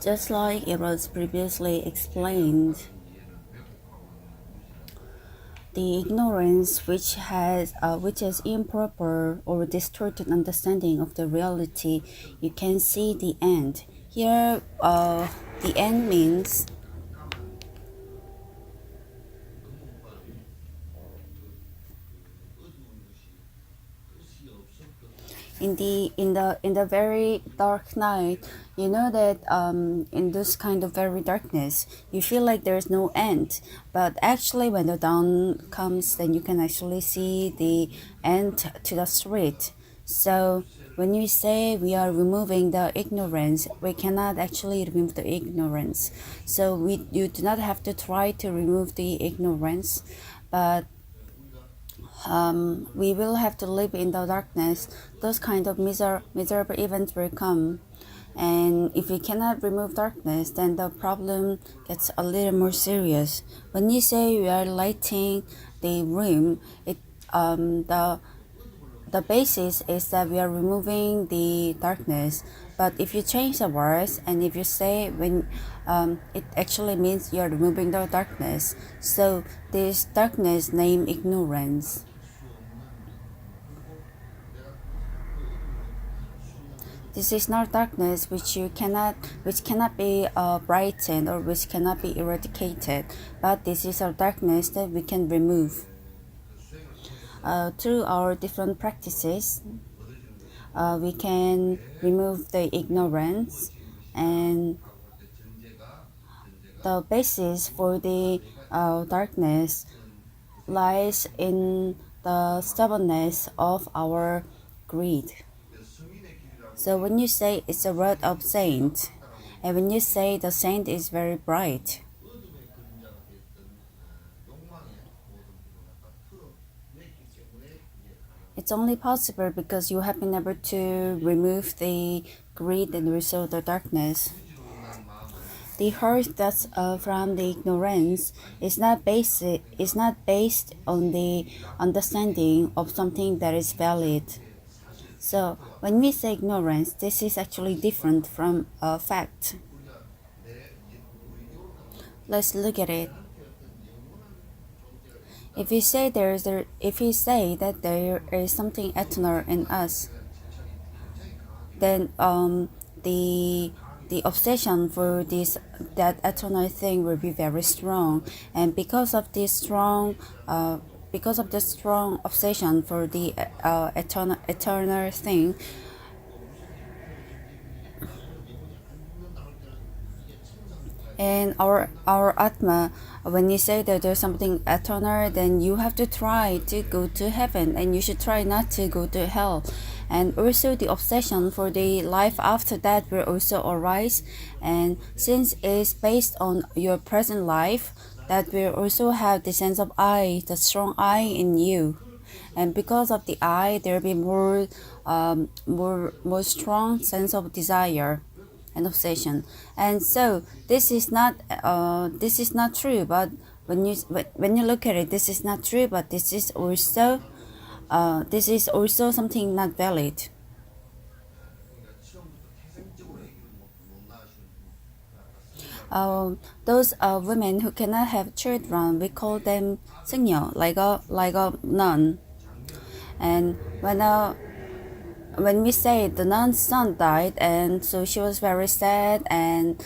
Just like it was previously explained, the ignorance which is improper or distorted understanding of the reality, you can see the end. Here, the end means in the very dark night, you know that in this kind of very darkness, you feel like there's no end. But actually, when the dawn comes, then you can actually see the end to the street. So when you say we are removing the ignorance, we cannot actually remove the ignorance. So you do not have to try to remove the ignorance, but we will have to live in the darkness. Those kind of miserable events will come. And if we cannot remove darkness, then the problem gets a little more serious. When you say we are lighting the room, the basis is that we are removing the darkness. But if you change the words and if you say when it actually means you are removing the darkness. So this darkness named ignorance. This is not darkness which cannot be brightened or which cannot be eradicated, but this is a darkness that we can remove through our different practices. We can remove the ignorance, and the basis for the darkness lies in the stubbornness of our greed. So when you say it's a road of saint, and when you say the saint is very bright, it's only possible because you have been able to remove the greed and also the darkness. The hurt that's from the ignorance is not based on the understanding of something that is valid. So when we say ignorance, this is actually different from a fact. Let's look at it. If we say that there is something eternal in us, then the obsession for that eternal thing will be very strong, and because of the strong obsession for the eternal thing, and our atma, when you say that there's something eternal, then you have to try to go to heaven, and you should try not to go to hell. And also the obsession for the life after that will also arise, and since it's based on your present life, that will also have the sense of I, the strong I in you. And because of the I, there will be more strong sense of desire and obsession. And so this is not true. But when you look at it, this is not true. But this is also something not valid. Those women who cannot have children, we call them 승려, like a nun. And when we say the nun's son died, and so she was very sad, and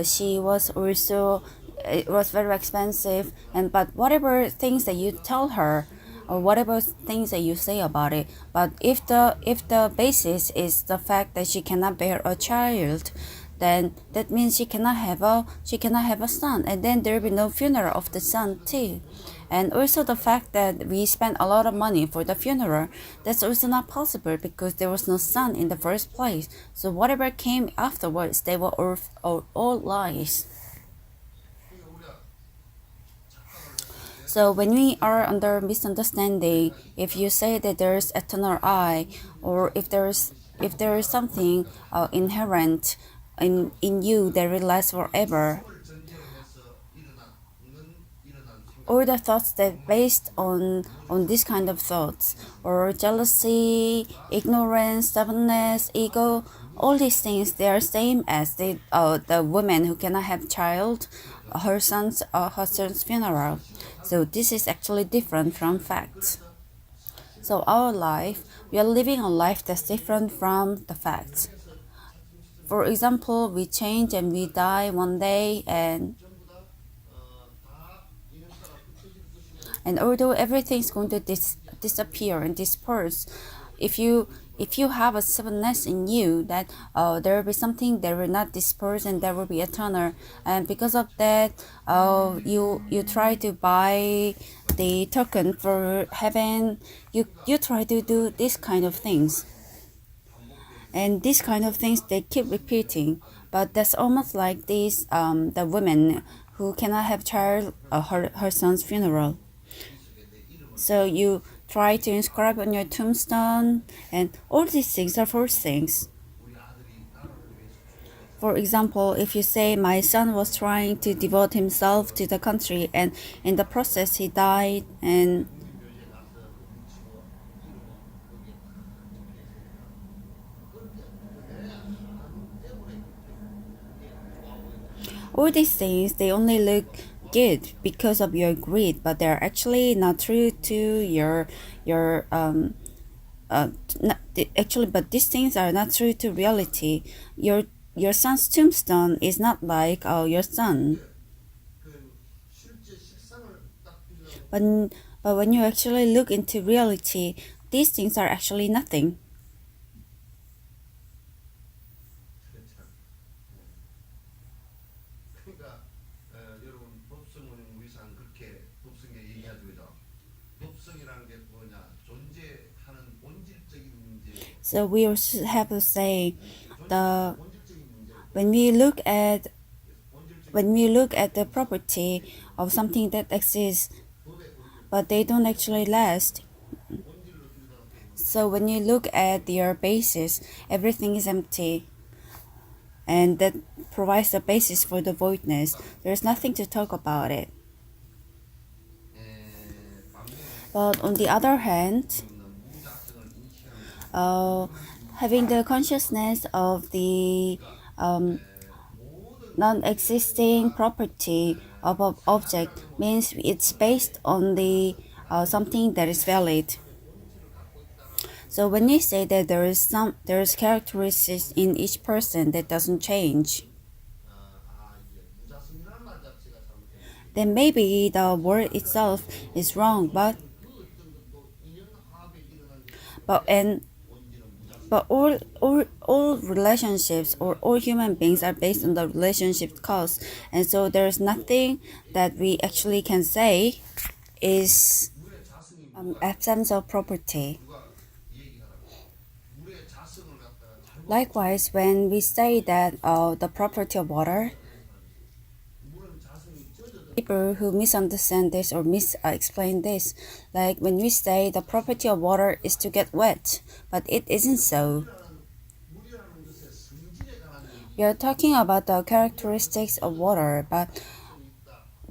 she was also, it was very expensive, and but whatever things that you tell her or whatever things that you say about it, but if the basis is the fact that she cannot bear a child, then that means she cannot have a son, and then there will be no funeral of the son too. And also the fact that we spent a lot of money for the funeral, that's also not possible because there was no son in the first place. So whatever came afterwards, they were all lies. So when we are under misunderstanding, if you say that there is eternal I, or if there is something inherent in you that will last forever, All the thoughts that based on this kind of thoughts, or jealousy, ignorance, stubbornness, ego, all these things, they are same as the woman who cannot have child, her son's funeral. So this is actually different from facts. So our life, we are living a life that's different from the facts. For example, we change and we die one day, and although everything's going to disappear and disperse, if you have a stubbornness in you, that there will be something that will not disperse and there will be eternal, and because of that, you try to buy the token for heaven. You try to do this kind of things, and these kind of things they keep repeating. But that's almost like this the woman who cannot have child, her son's funeral. So you try to inscribe on your tombstone, and all these things are false things. For example, if you say my son was trying to devote himself to the country and in the process he died, and all these things, they only look good because of your greed, but they're actually not true to your not, actually, but these things are not true to reality. Your son's tombstone is not like your son. But but when you actually look into reality, these things are actually nothing. So we also have to say the when we look at the property of something that exists, but they don't actually last. So when you look at your basis, everything is empty, and that provides the basis for the voidness. There's nothing to talk about it. But on the other hand, uh, having the consciousness of the um, non-existing property of an object means it's based on the something that is valid. So when you say that there is characteristics in each person that doesn't change, then maybe the word itself is wrong. But and but all relationships or all human beings are based on the relationship cause, and so there's nothing that we actually can say is absence of property. Likewise, when we say that the property of water, people who misunderstand this or explain this, like when we say the property of water is to get wet, but it isn't so. We are talking about the characteristics of water, but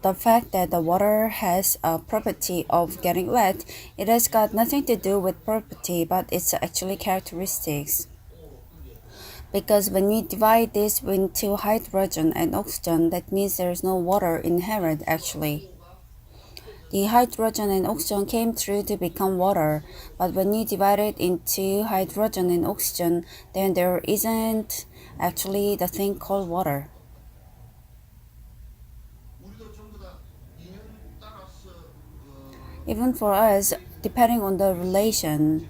the fact that the water has a property of getting wet, it has got nothing to do with property, but it's actually characteristics. Because when we divide this into hydrogen and oxygen, that means there is no water inherent actually. The hydrogen and oxygen came through to become water, but when you divide it into hydrogen and oxygen, then there isn't actually the thing called water. Even for us, depending on the relation,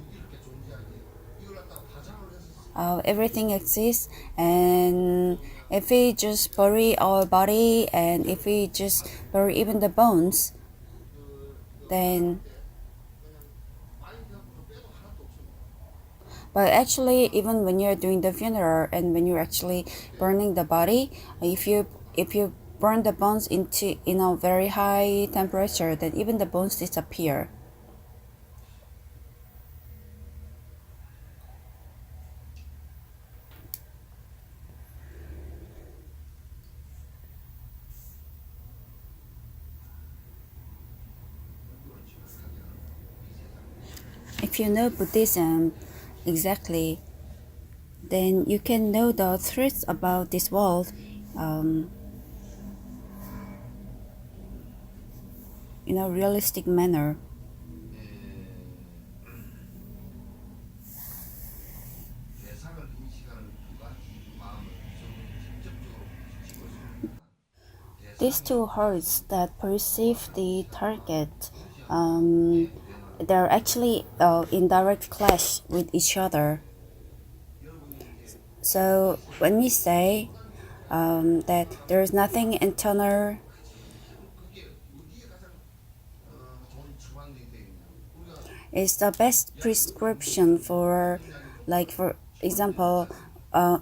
everything exists, and if we just bury our body and if we just bury even the bones, then but actually even when you're doing the funeral and when you're actually burning the body, if you burn the bones into in a very high temperature, then even the bones disappear. if you know Buddhism exactly, then you can know the truths about this world in a realistic manner. These two hearts that perceive the target, they're actually in direct clash with each other. So when we say that there is nothing internal, it's the best prescription for, like for example,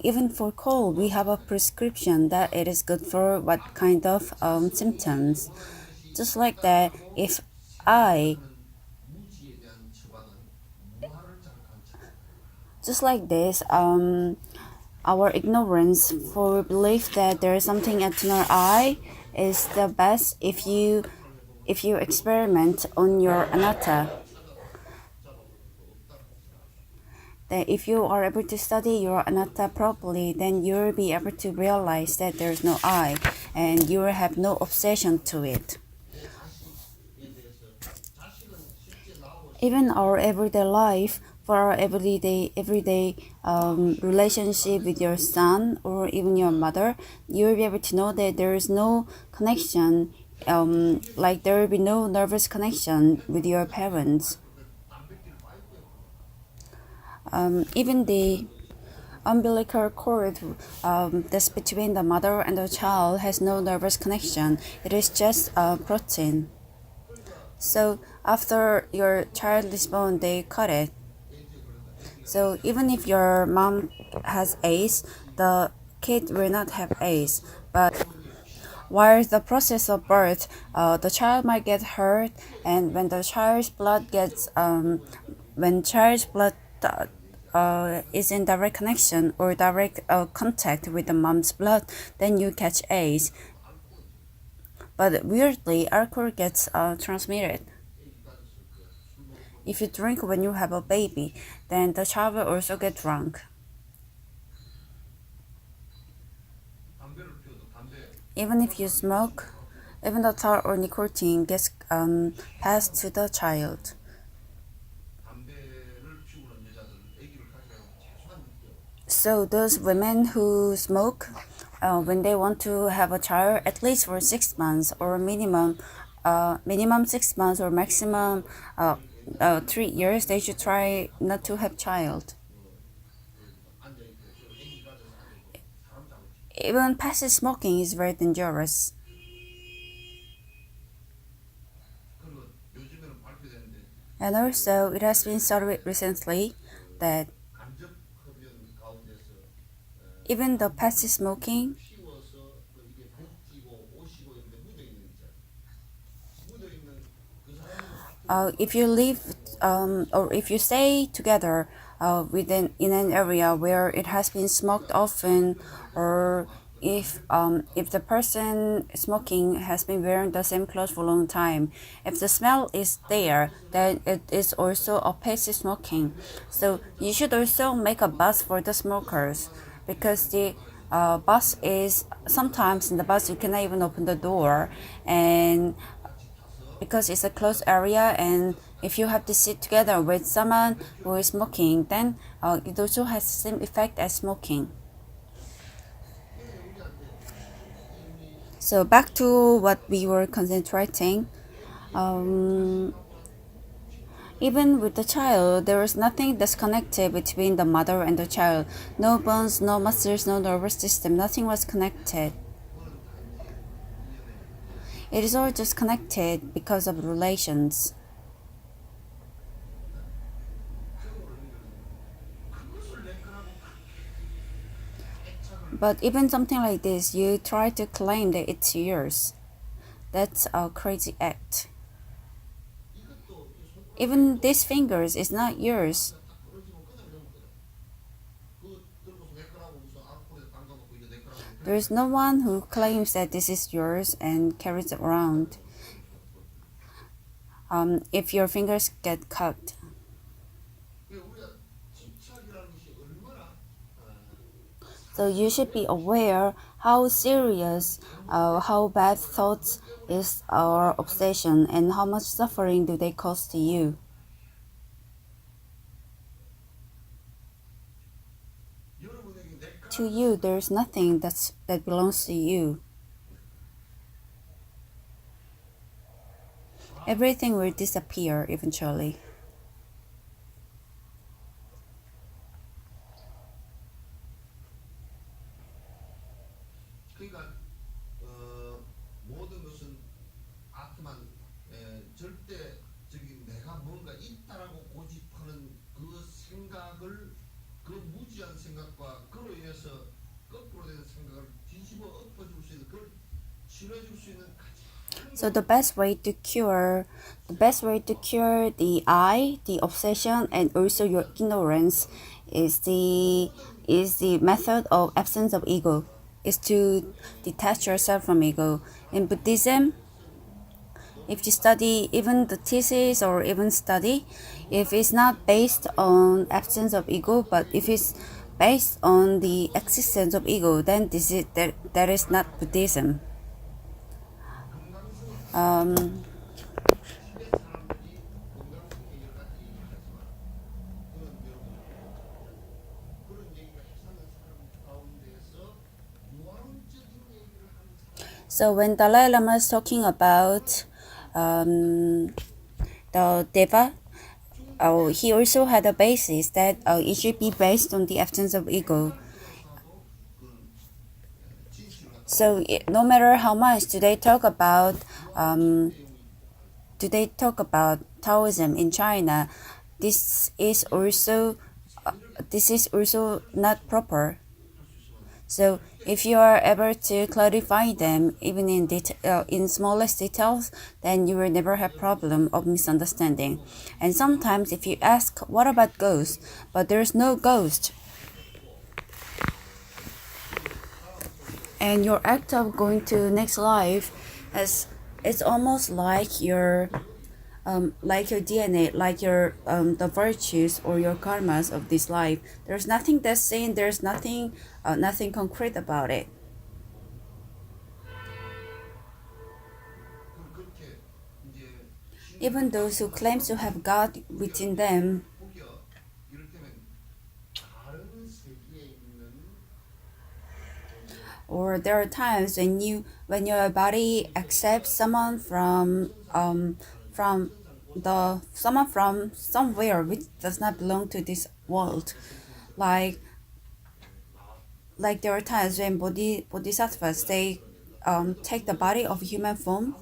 even for cold, we have a prescription that it is good for what kind of symptoms. Just like that, if I, just like this, our ignorance for belief that there is something internal I is the best if you experiment on your anatta. That if you are able to study your anatta properly, then you'll be able to realize that there's no I, and you will have no obsession to it. Even our everyday life, for our everyday relationship with your son or even your mother, you will be able to know that there is no connection, like there will be no nervous connection with your parents. Even the umbilical cord that's between the mother and the child has no nervous connection. It is just a protein. So after your child is born, they cut it. So even if your mom has AIDS, the kid will not have AIDS. But while the process of birth, the child might get hurt, and when the child's blood gets when child's blood is in direct connection or direct contact with the mom's blood, then you catch AIDS. But weirdly, alcohol gets transmitted. If you drink when you have a baby, then the child will also get drunk. Even if you smoke, even the tar or nicotine gets passed to the child. So those women who smoke, when they want to have a child, at least for 6 months or minimum 6 months or maximum 3 years, they should try not to have child. Even passive smoking is very dangerous. And also, it has been studied recently that even the passive smoking, if you live or if you stay together within in an area where it has been smoked often, or if the person smoking has been wearing the same clothes for a long time, if the smell is there, then it is also a passive smoking. So you should also make a bus for the smokers, because the bus is sometimes in the bus you cannot even open the door, and because it's a closed area, and if you have to sit together with someone who is smoking, then it also has the same effect as smoking. So back to what we were concentrating. Even with the child, there is nothing that's connected between the mother and the child. No bones, no muscles, no nervous system, nothing was connected. It is all just connected because of relations. But even something like this, you try to claim that it's yours. That's a crazy act. Even these fingers is not yours. There is no one who claims that this is yours and carries it around. If your fingers get cut. So you should be aware how serious, how bad thoughts is our obsession, and how much suffering do they cause to you. To you, there's nothing that belongs to you. Everything will disappear eventually. So the best way to cure the I, the obsession, and also your ignorance is the method of absence of ego. Is to detach yourself from ego. In Buddhism, if you study even the thesis or even study, if it's not based on absence of ego, but if it's based on the existence of ego, then that is not Buddhism. Um, So when Dalai Lama is talking about the Deva, he also had a basis that it should be based on the absence of ego. So no matter how much do they talk about Taoism in China, this is also this is also not proper. So if you are able to clarify them, even in smallest details, then you will never have problem of misunderstanding. And sometimes if you ask, what about ghosts? But there's no ghost. And your act of going to next life, as it's almost like your DNA, like your the virtues or your karmas of this life. There's nothing that's seen. There's nothing concrete about it. Even those who claim to have God within them, or there are times when your body accepts someone from somewhere which does not belong to this world, like there are times when bodhisattvas take the body of human form,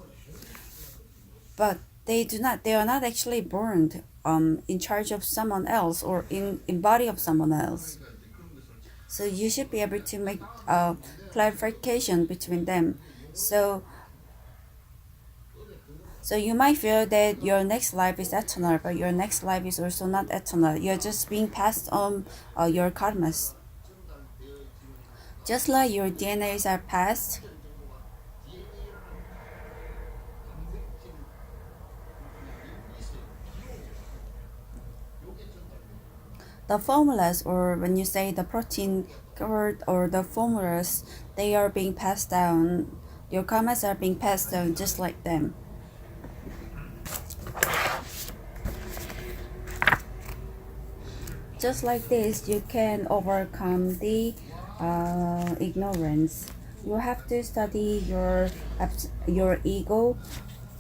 but they are not actually born in charge of someone else or in body of someone else. So you should be able to make clarification between them. So you might feel that your next life is eternal, but your next life is also not eternal. You're just being passed on your karmas. Just like your DNAs are passed, the formulas, or when you say the protein code or the formulas, they are being passed down. Your karmas are being passed down just like them. Just like this, you can overcome the ignorance. You have to study your ego,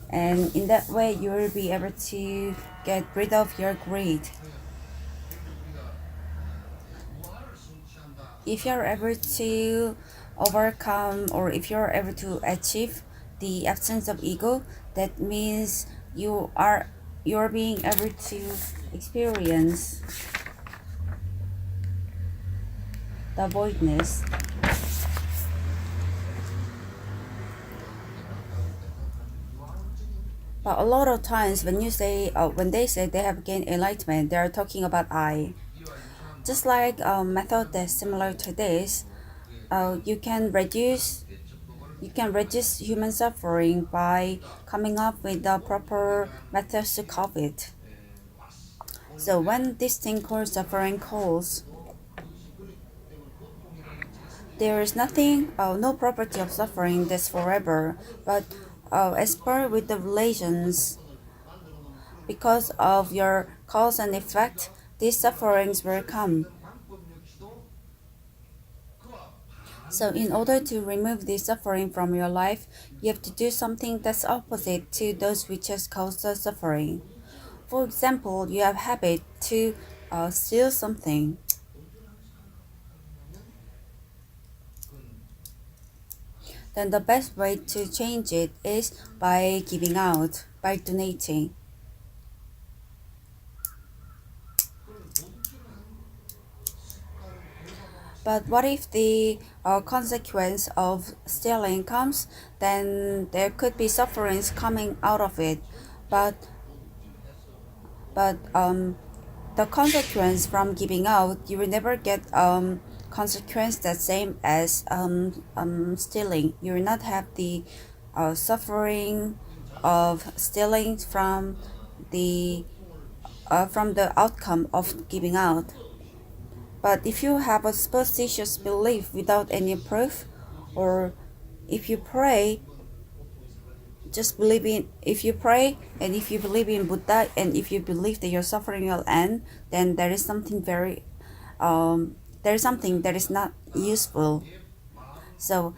and in that way you will be able to get rid of your greed. If you're able to overcome, or if you're able to achieve the absence of ego, that means you're being able to experience the voidness. But a lot of times when they say they have gained enlightenment, they are talking about I. Just like a method that's similar to this, you can reduce human suffering by coming up with the proper methods to cope it. So when this thing called suffering calls, There is nothing, no property of suffering that's forever, but as per with the relations, because of your cause and effect, these sufferings will come. So, in order to remove this suffering from your life, you have to do something that's opposite to those which has caused the suffering. For example, you have habit to steal something. Then the best way to change it is by giving out, by donating. But what if the consequence of stealing comes? Then there could be sufferings coming out of it. But but the consequence from giving out, you will never get consequence the same as stealing. You will not have the suffering of stealing from the outcome of giving out. But if you have a superstitious belief without any proof, or if you pray, just believe in, if you pray and if you believe in Buddha and if you believe that your suffering will end, then there is something there is something that is not useful. So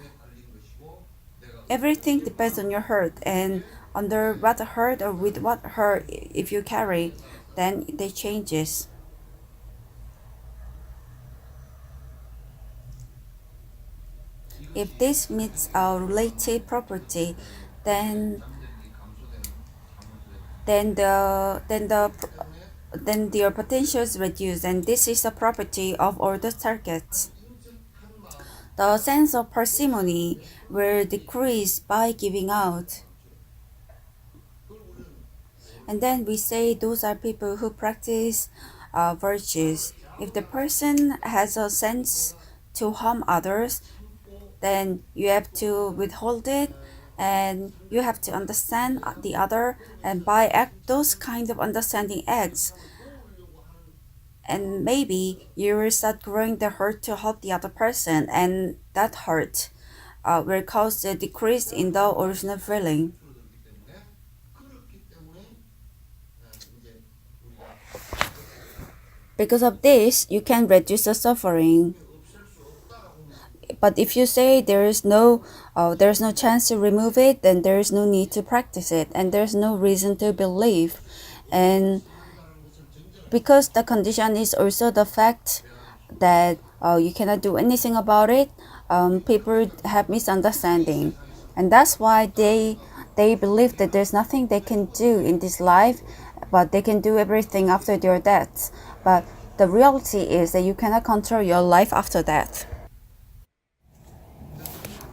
everything depends on your heart, and under what heart or with what heart if you carry, then they changes. If this meets our relative property, then then the then the then their potential is reduced, and this is a property of all the targets. The sense of parsimony will decrease by giving out. And then we say those are people who practice virtues. If the person has a sense to harm others, then you have to withhold it, and you have to understand the other, and by act those kind of understanding acts, and maybe you will start growing the hurt to help the other person, and that hurt will cause a decrease in the original feeling. Because of this, you can reduce the suffering. But if you say there's no chance to remove it, then there is no need to practice it, and there's no reason to believe. And because the condition is also the fact that you cannot do anything about it, people have misunderstanding, and that's why they believe that there's nothing they can do in this life, but they can do everything after their death. But the reality is that you cannot control your life after death.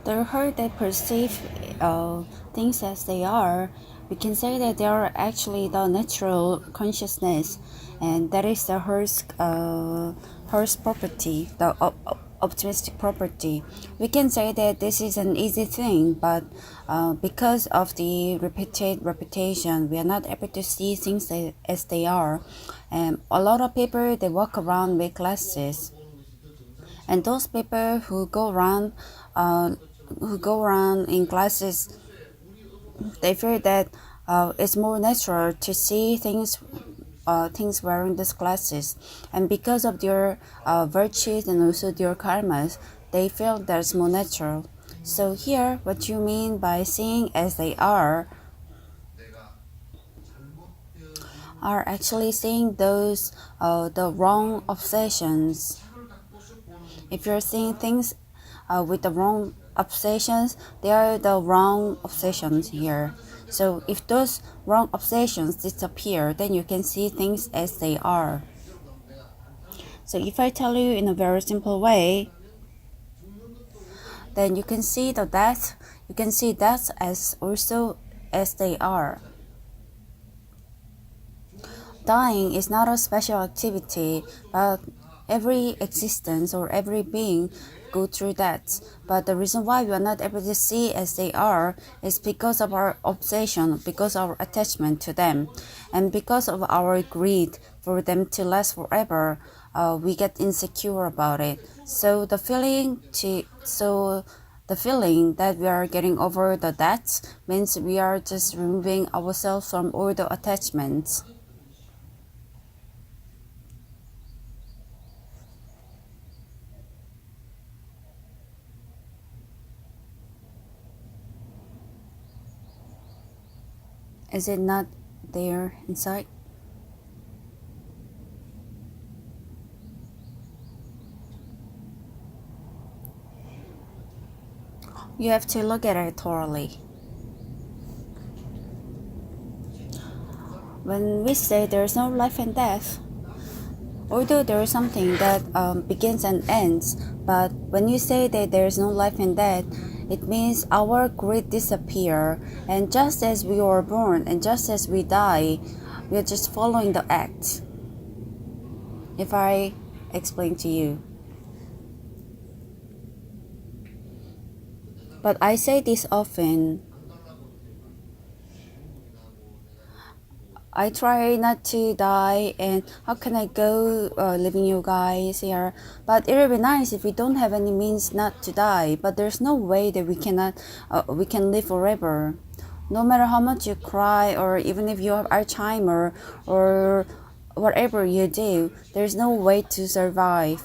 The heart that perceive things as they are, we can say that they are actually the natural consciousness, and that is the heart's property, the optimistic property. We can say that this is an easy thing, but because of the repeated repetition, we are not able to see things as they are. And a lot of people, they walk around with glasses, and those people who go around in glasses, they feel that it's more natural to see things wearing these glasses, and because of their virtues and also their karmas, they feel that's more natural. So here, what you mean by seeing as they are actually seeing those the wrong obsessions. If you're seeing things with the wrong obsessions, they are the wrong obsessions here. So if those wrong obsessions disappear, then you can see things as they are. So if I tell you in a very simple way, then you can see that as also as they are. Dying is not a special activity, but every existence or every being go through that. But the reason why we are not able to see as they are is because of our obsession, because of our attachment to them, and because of our greed for them to last forever. we get insecure about it. The feeling that we are getting over the debts means we are just removing ourselves from all the attachments. Is it not there inside? You have to look at it thoroughly. When we say there's no life and death, although there is something that begins and ends, but when you say that there is no life and death, it means our greed disappear, and just as we were born and just as we die, we are just following the act. If I explain to you. But I say this often. I try not to die, and how can I go leaving you guys here? But it would be nice if we don't have any means not to die. But there's no way that we can live forever. No matter how much you cry, or even if you have Alzheimer, or whatever you do, there's no way to survive.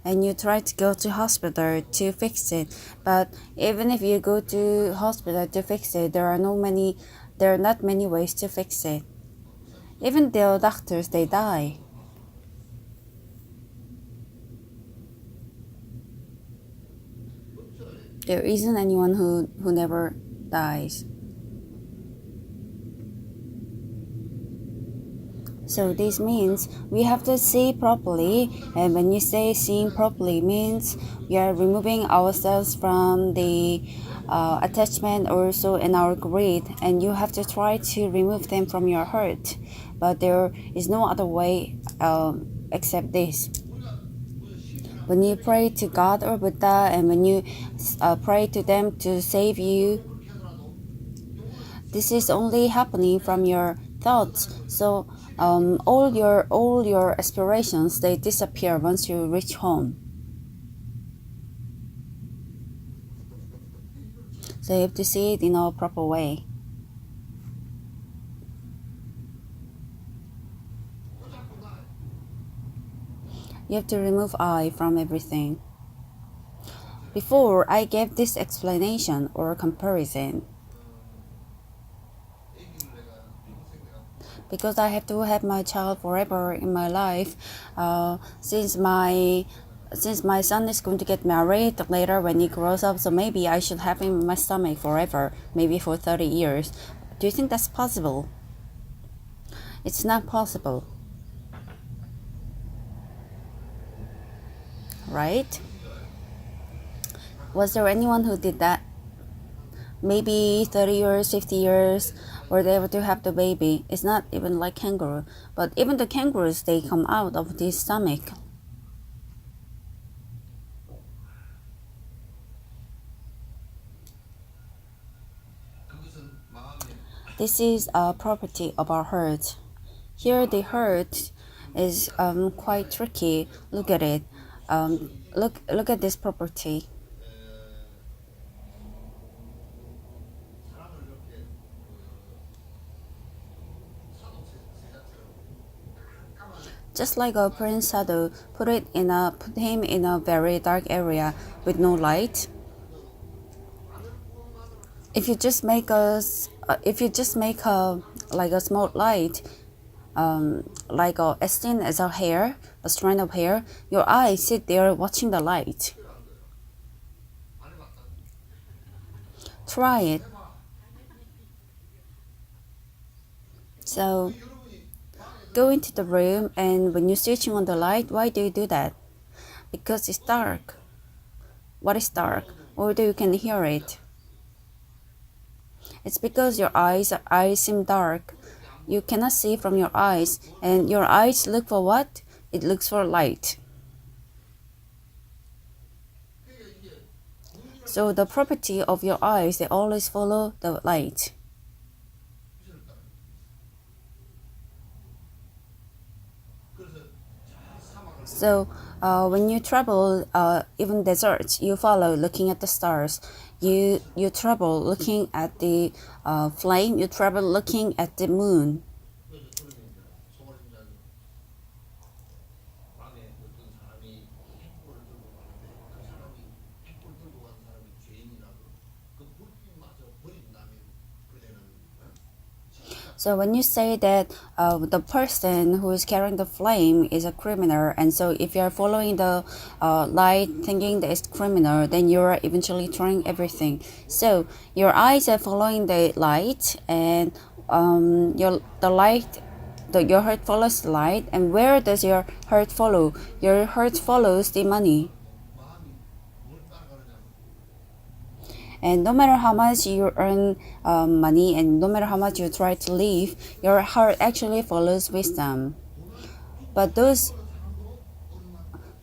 And you try to go to hospital to fix it, but even if you go to hospital to fix it, there are not many ways to fix it. Even the doctors, they die. There isn't anyone who never dies. So this means we have to see properly, and when you say seeing properly means we are removing ourselves from the attachment also in our greed, and you have to try to remove them from your heart. But there is no other way except this. When you pray to God or Buddha, and when you pray to them to save you, this is only happening from your thoughts. So all your aspirations, they disappear once you reach home. So you have to see it in a proper way. You have to remove I from everything. Before I gave this explanation or comparison, because I have to have my child forever in my life, since my son is going to get married later when he grows up, so maybe I should have him in my stomach forever, maybe for 30 years. Do you think that's possible? It's not possible. Right? Was there anyone who did that? Maybe 30 years, 50 years, were they able to have the baby? It's not even like kangaroo. But even the kangaroos, they come out of the stomach. This is a property of our heart. Here the heart is quite tricky. Look at it. Look at this property. Just like a Prince Sado, put him in a very dark area with no light. If you just make a like a small light, like as thin as a hair, a strand of hair, your eyes sit there watching the light. Try it. So go into the room, and when you're switching on the light, why do you do that? Because it's dark. What is dark? Although you can hear it. It's because your eyes seem dark. You cannot see from your eyes, and your eyes look for what? It looks for light. So the property of your eyes, they always follow the light. So when you travel, even deserts, you follow looking at the stars. You travel looking at the flame. You travel looking at the moon. So when you say that the person who is carrying the flame is a criminal, and so if you are following the light thinking that it's criminal, then you are eventually trying everything. So your eyes are following the light, and your heart follows the light. And where does your heart follow? Your heart follows the money. And no matter how much you earn money and no matter how much you try to live, your heart actually follows wisdom. But those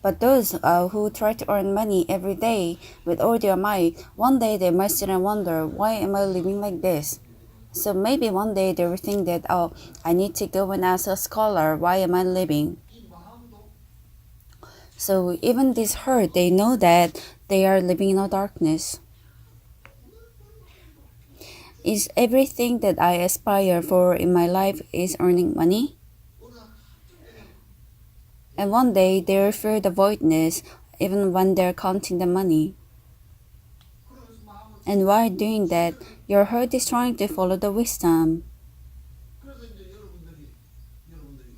who try to earn money every day with all their might, one day they might sit and wonder, why am I living like this? So maybe one day they will think that, oh, I need to go and ask a scholar, why am I living? So even this hurt, they know that they are living in a darkness. Is everything that I aspire for in my life is earning money? And one day they will feel the voidness even when they're counting the money. And while doing that, your heart is trying to follow the wisdom.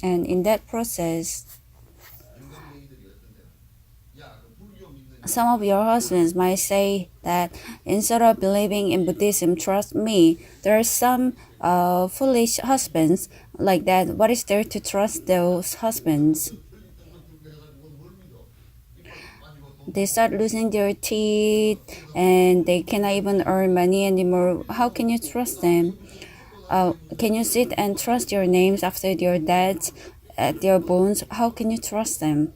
And in that process, some of your husbands might say that instead of believing in Buddhism, trust me, there are some foolish husbands like that. What is there to trust those husbands? They start losing their teeth and they cannot even earn money anymore. How can you trust them? Can you sit and trust your names after your death at their bones? How can you trust them?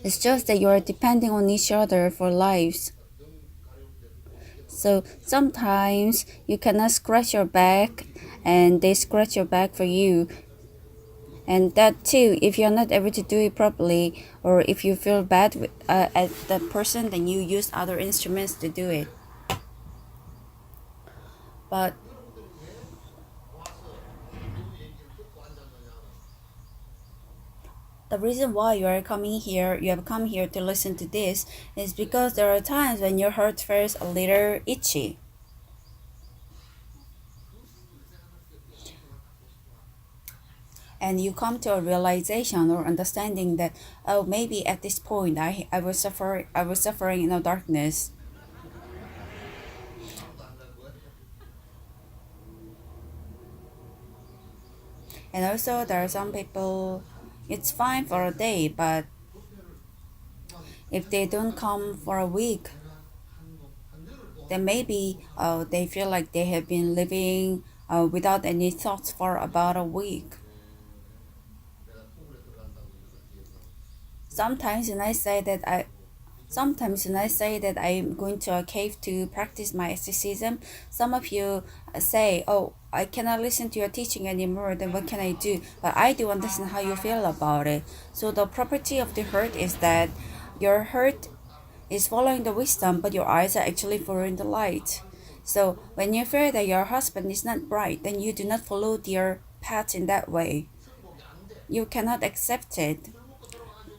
It's just that you are depending on each other for lives. So sometimes you cannot scratch your back and they scratch your back for you. And that too, if you're not able to do it properly or if you feel bad at the person, then you use other instruments to do it. But the reason why you have come here to listen to this, is because there are times when your heart feels a little itchy. And you come to a realization or understanding that, oh, maybe at this point I was suffering in the darkness. And also there are some people, it's fine for a day, but if they don't come for a week, then maybe they feel like they have been living without any thoughts for about a week. Sometimes when I say that I Sometimes when I say that I'm going to a cave to practice my asceticism, some of you say, "Oh, I cannot listen to your teaching anymore, then what can I do?" But I do understand how you feel about it. So the property of the heart is that your heart is following the wisdom, but your eyes are actually following the light. So when you feel that your husband is not bright, then you do not follow their path in that way. You cannot accept it.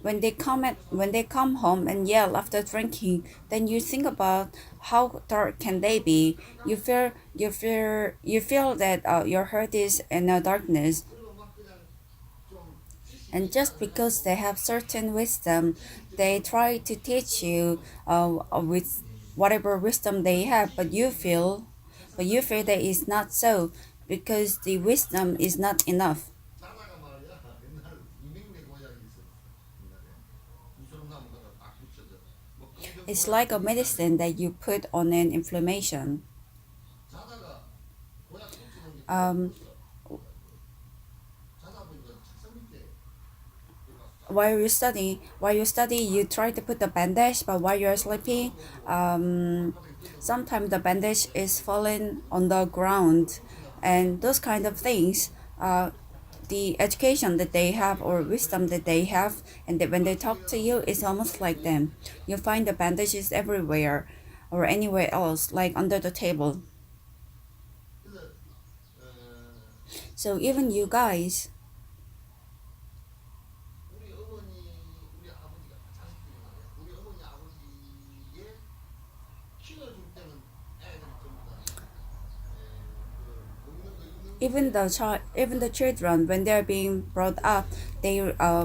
When they come home and yell after drinking, then you think about how dark can they be. You feel that your heart is in a darkness, and just because they have certain wisdom, they try to teach you with whatever wisdom they have, but you feel that it's not so, because the wisdom is not enough. It's like a medicine that you put on an inflammation. Um, while you study, you try to put the bandage, but while you're sleeping, sometimes the bandage is falling on the ground, and those kind of things. the education that they have or wisdom that they have, and that when they talk to you, it's almost like them. You find the bandages everywhere or anywhere else, like under the table. So even you guys, even the children, when they're being brought up, they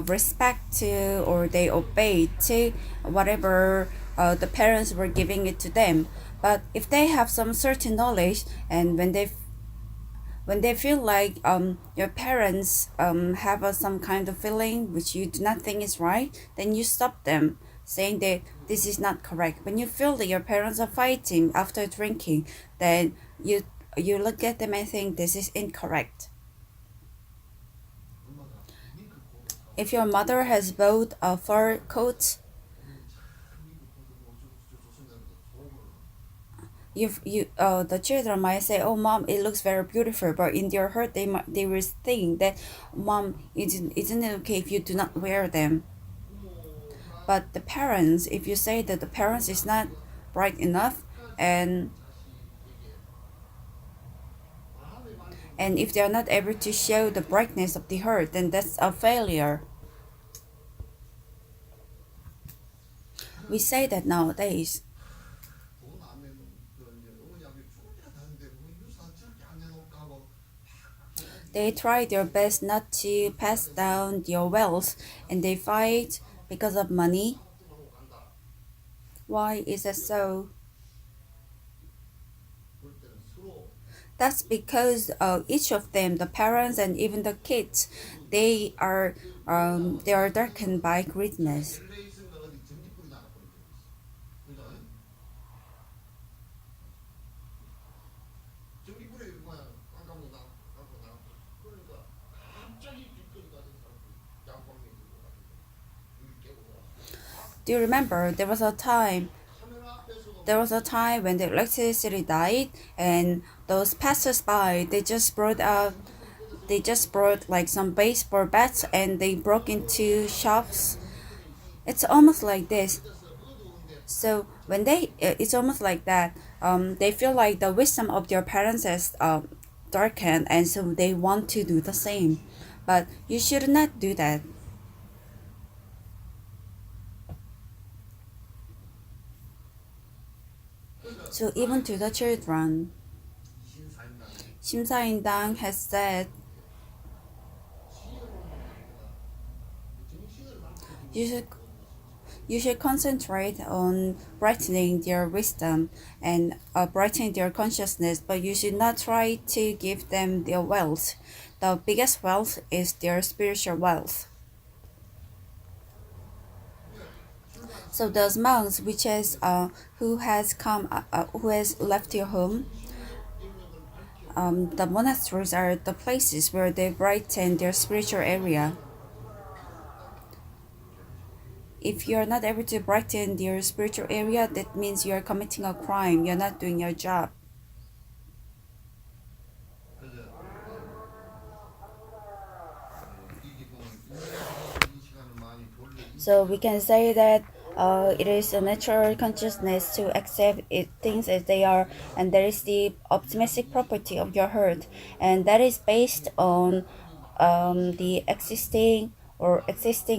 respect to or they obey to whatever the parents were giving it to them. But if they have some certain knowledge, and when they feel like your parents have some kind of feeling which you do not think is right, then you stop them, saying that this is not correct. When you feel that your parents are fighting after drinking, then you look at them and think this is incorrect. If your mother has bought a fur coat, the children might say, "Oh, mom, it looks very beautiful," but in their heart, they will think that, "Mom, isn't it okay if you do not wear them?" But the parents, if you say that the parents is not bright enough, and if they are not able to show the brightness of the heart, then that's a failure. We say that nowadays. They try their best not to pass down their wealth, and they fight because of money. Why is that so? That's because each of them, the parents and even the kids, they are they are darkened by greediness. Do you remember there was a time when the electricity died, and those passers-by, they just brought like some baseball bats, and they broke into shops. It's almost like this. So it's almost like that. They feel like the wisdom of their parents is darkened, and so they want to do the same. But you should not do that. So even to the children, 심사인당 has said you should you should concentrate on brightening their wisdom and brightening their consciousness, but you should not try to give them their wealth. The biggest wealth is their spiritual wealth. So those monks, who has left your home, the monasteries are the places where they brighten their spiritual area. If you're not able to brighten your spiritual area, that means you're committing a crime. You're not doing your job. So we can say that it is a natural consciousness to accept things as they are, and that is the optimistic property of your heart, and that is based on the existing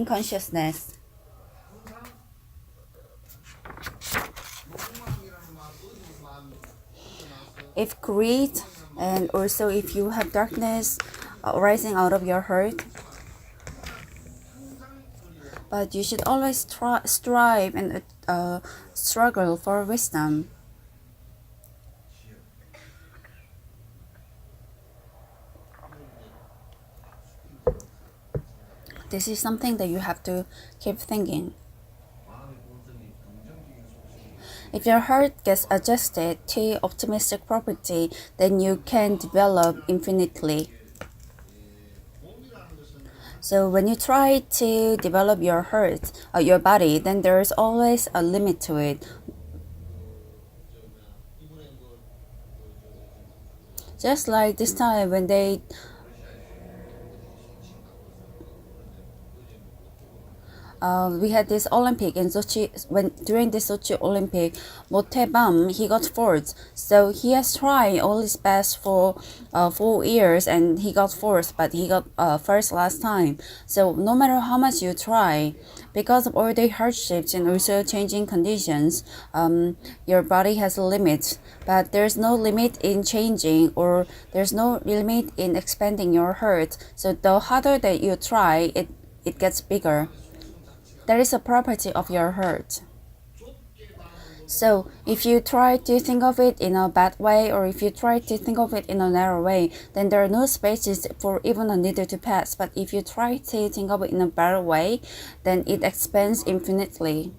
consciousness. If greed, and also if you have darkness rising out of your heart, but you should always strive and struggle for wisdom. This is something that you have to keep thinking. If your heart gets adjusted to optimistic property, then you can develop infinitely. So when you try to develop your heart, your body, then there is always a limit to it. Just like this time when we had this Olympic in Sochi. When during the Sochi Olympic, Motebam he got fourth. So he has tried all his best for 4 years, and he got fourth, but he got first last time. So no matter how much you try, because of all the hardships and also changing conditions, your body has a limit. But there's no limit in changing, or there's no limit in expanding your heart. So the harder that you try, it gets bigger. That is a property of your heart. So if you try to think of it in a bad way, or if you try to think of it in a narrow way, then there are no spaces for even a needle to pass. But if you try to think of it in a better way, then it expands infinitely.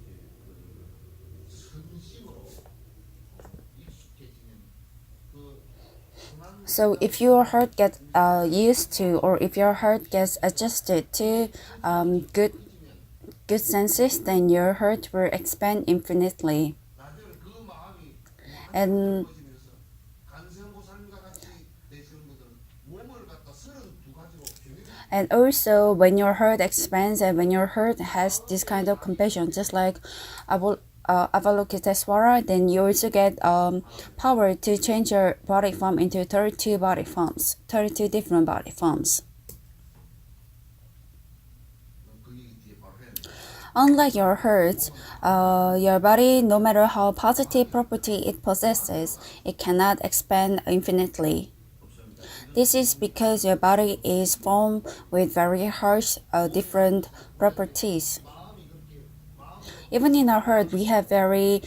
So if your heart gets used to, or if your heart gets adjusted to good senses, then your heart will expand infinitely. And and also when your heart expands and when your heart has this kind of compassion, just like Avalokitesvara, then you also get power to change your body form into 32 body forms, 32 different body forms. Unlike your heart, your body, no matter how positive property it possesses, it cannot expand infinitely. This is because your body is formed with very harsh, different properties. Even in our heart, we have very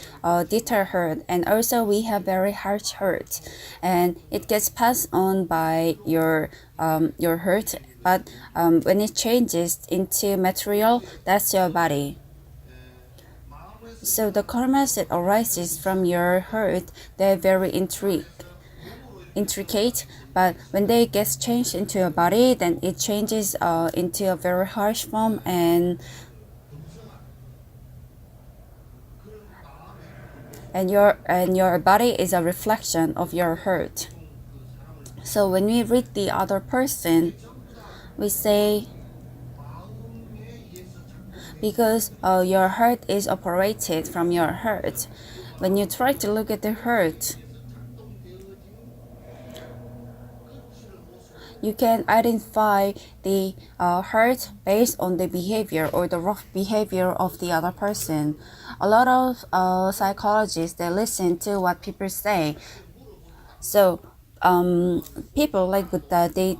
detailed heart, and also we have very harsh heart, and it gets passed on by your heart. But when it changes into material, that's your body. So the karmas that arises from your heart, they're very intricate, but when they get changed into your body, then it changes into a very harsh form, and your body is a reflection of your heart. So when we read the other person, we say, because your heart is operated from your heart. When you try to look at the heart, you can identify the heart based on the behavior or the rough behavior of the other person. A lot of psychologists, they listen to what people say. So people like Buddha, they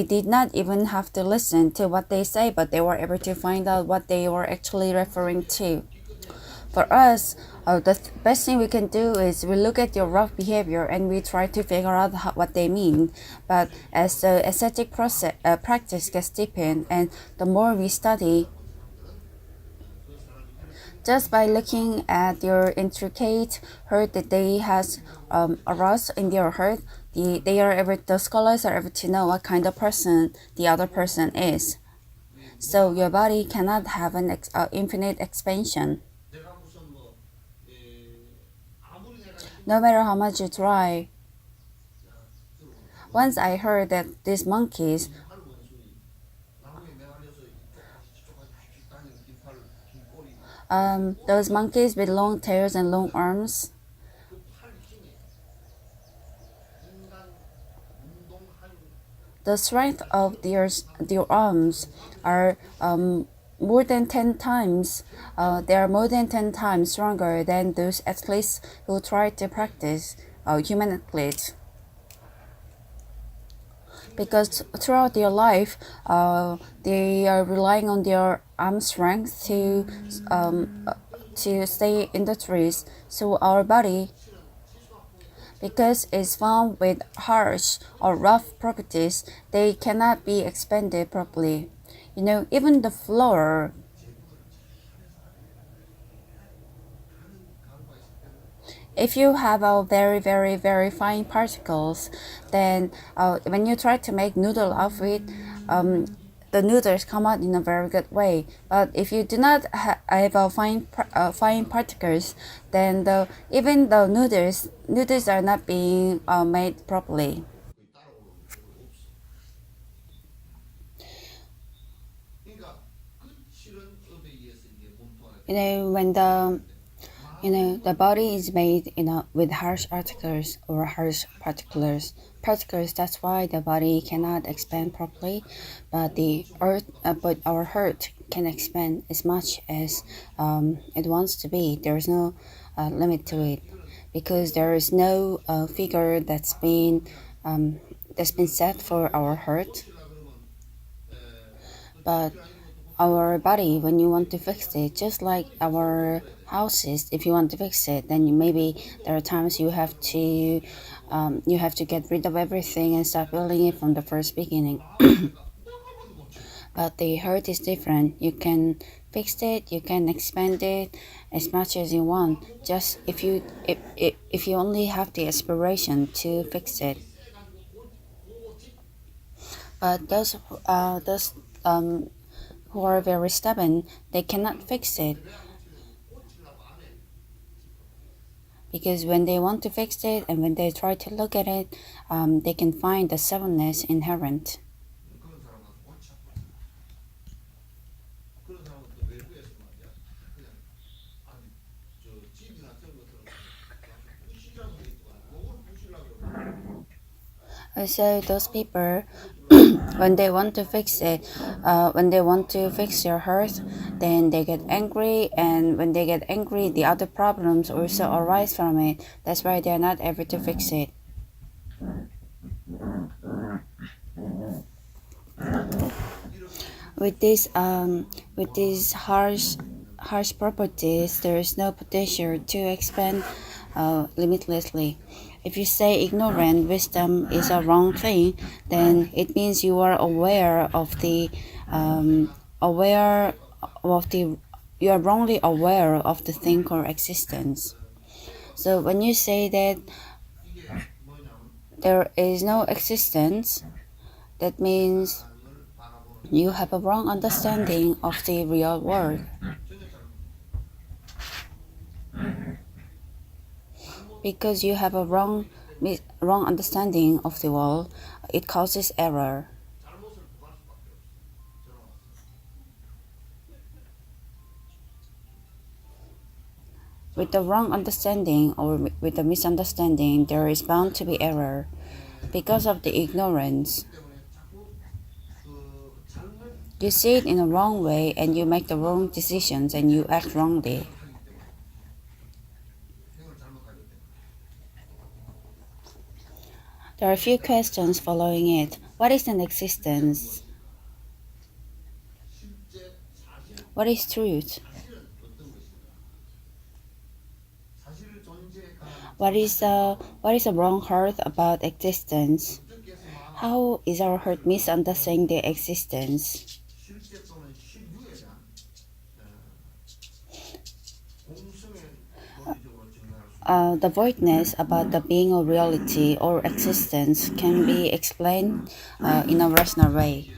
did not even have to listen to what they say, but they were able to find out what they were actually referring to. For us, the best thing we can do is we look at your rough behavior and we try to figure out what they mean. But as the ascetic practice gets deepened, and the more we study, just by looking at your intricate hurt that they has aroused in their heart, the scholars are able to know what kind of person the other person is. So your body cannot have an infinite expansion. No matter how much you try. Once I heard that these monkeys, those monkeys with long tails and long arms, the strength of their arms are more than 10 times, they are more than 10 times stronger than those athletes who try to practice, human athletes. Because throughout their life, they are relying on their arm strength to stay in the trees. So our body, because it's found with harsh or rough properties, they cannot be expanded properly. Even the floor, if you have a very, very, very fine particles, then when you try to make noodle of it, the noodles come out in a very good way. But if you do not have a fine particles, then even the noodles are not being made properly. When the body is made with harsh articles or harsh particles. That's why the body cannot expand properly, but but our heart can expand as much as it wants to be. There's no limit to it because there is no figure that's been set for our heart, but our body, when you want to fix it, just like our houses, if you want to fix it, then maybe there are times you have to get rid of everything and start building it from the first beginning. But the heart is different. You can fix it, you can expand it as much as you want, just if you only have the aspiration to fix it. But those who are very stubborn, they cannot fix it because when they want to fix it and when they try to look at it, they can find the stubbornness inherent. So those people, when they want to fix it, when they want to fix your heart, then they get angry, and when they get angry, the other problems also arise from it. That's why they are not able to fix it. With these harsh properties, there is no potential to expand limitlessly. If you say ignorant wisdom is a wrong thing, then it means you are aware of the you are wrongly aware of the thing called existence. So when you say that there is no existence, that means you have a wrong understanding of the real world. Because you have a wrong understanding of the world, it causes error. With the wrong understanding or with the misunderstanding, there is bound to be error because of the ignorance. You see it in a wrong way and you make the wrong decisions and you act wrongly. There are a few questions following it. What is an existence? What is truth? What is a wrong heart about existence? How is our heart misunderstanding the existence? The voidness about the being of reality or existence can be explained in a rational way.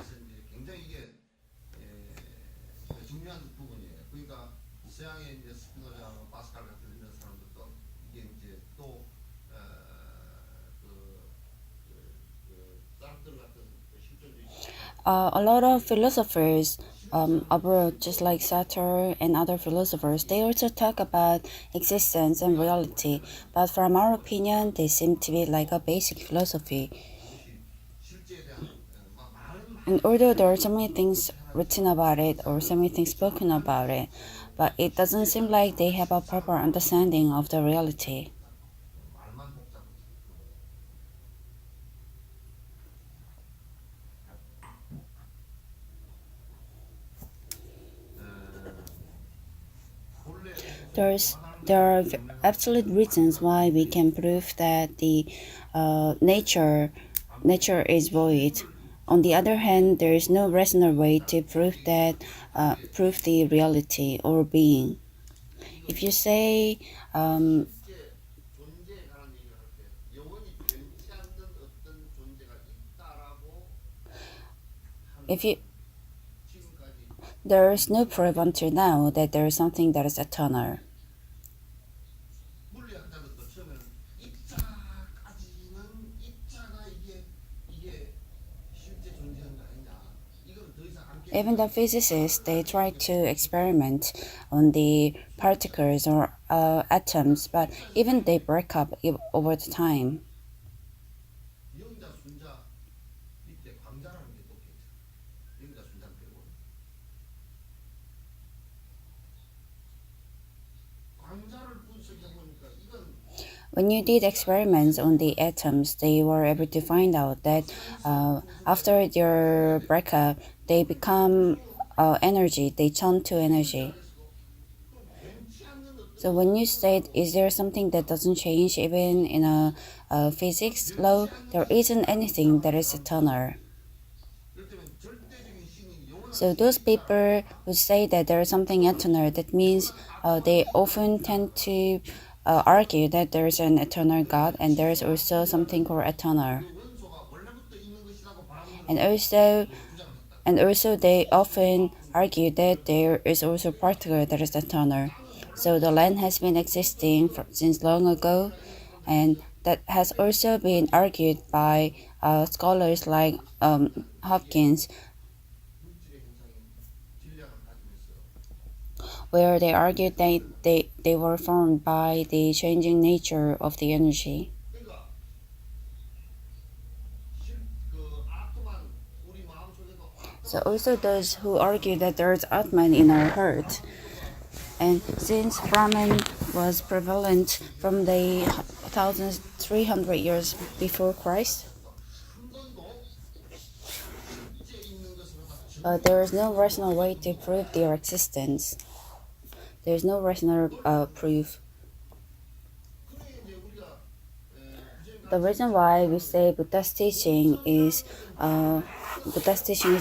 A lot of philosophers abroad, just like Sartre and other philosophers, they also talk about existence and reality. But from our opinion, they seem to be like a basic philosophy. And although there are so many things written about it or so many things spoken about it, but it doesn't seem like they have a proper understanding of the reality. There are absolute reasons why we can prove that the nature is void. On the other hand, there is no rational way to prove the reality or being. If you say if you there is no proof until now that there is something that is eternal. Even the physicists, they try to experiment on the particles or atoms, but even they break up over the time. When you did experiments on the atoms, they were able to find out that after their breakup, they become energy, they turn to energy. So when you state, is there something that doesn't change even in a physics law? There isn't anything that is eternal. So those people who say that there is something eternal, that means they often tend to argue that there is an eternal God and there is also something called eternal. And also, and also they often argue that there is also particle that is eternal. So the land has been existing since long ago, and that has also been argued by scholars like Hopkins, where they argued that they were formed by the changing nature of the energy. So also those who argue that there is Atman in our heart. And since Brahman was prevalent from the 1300 years before Christ, there is no rational way to prove their existence. There is no rational proof. The reason why we say Buddha's teaching is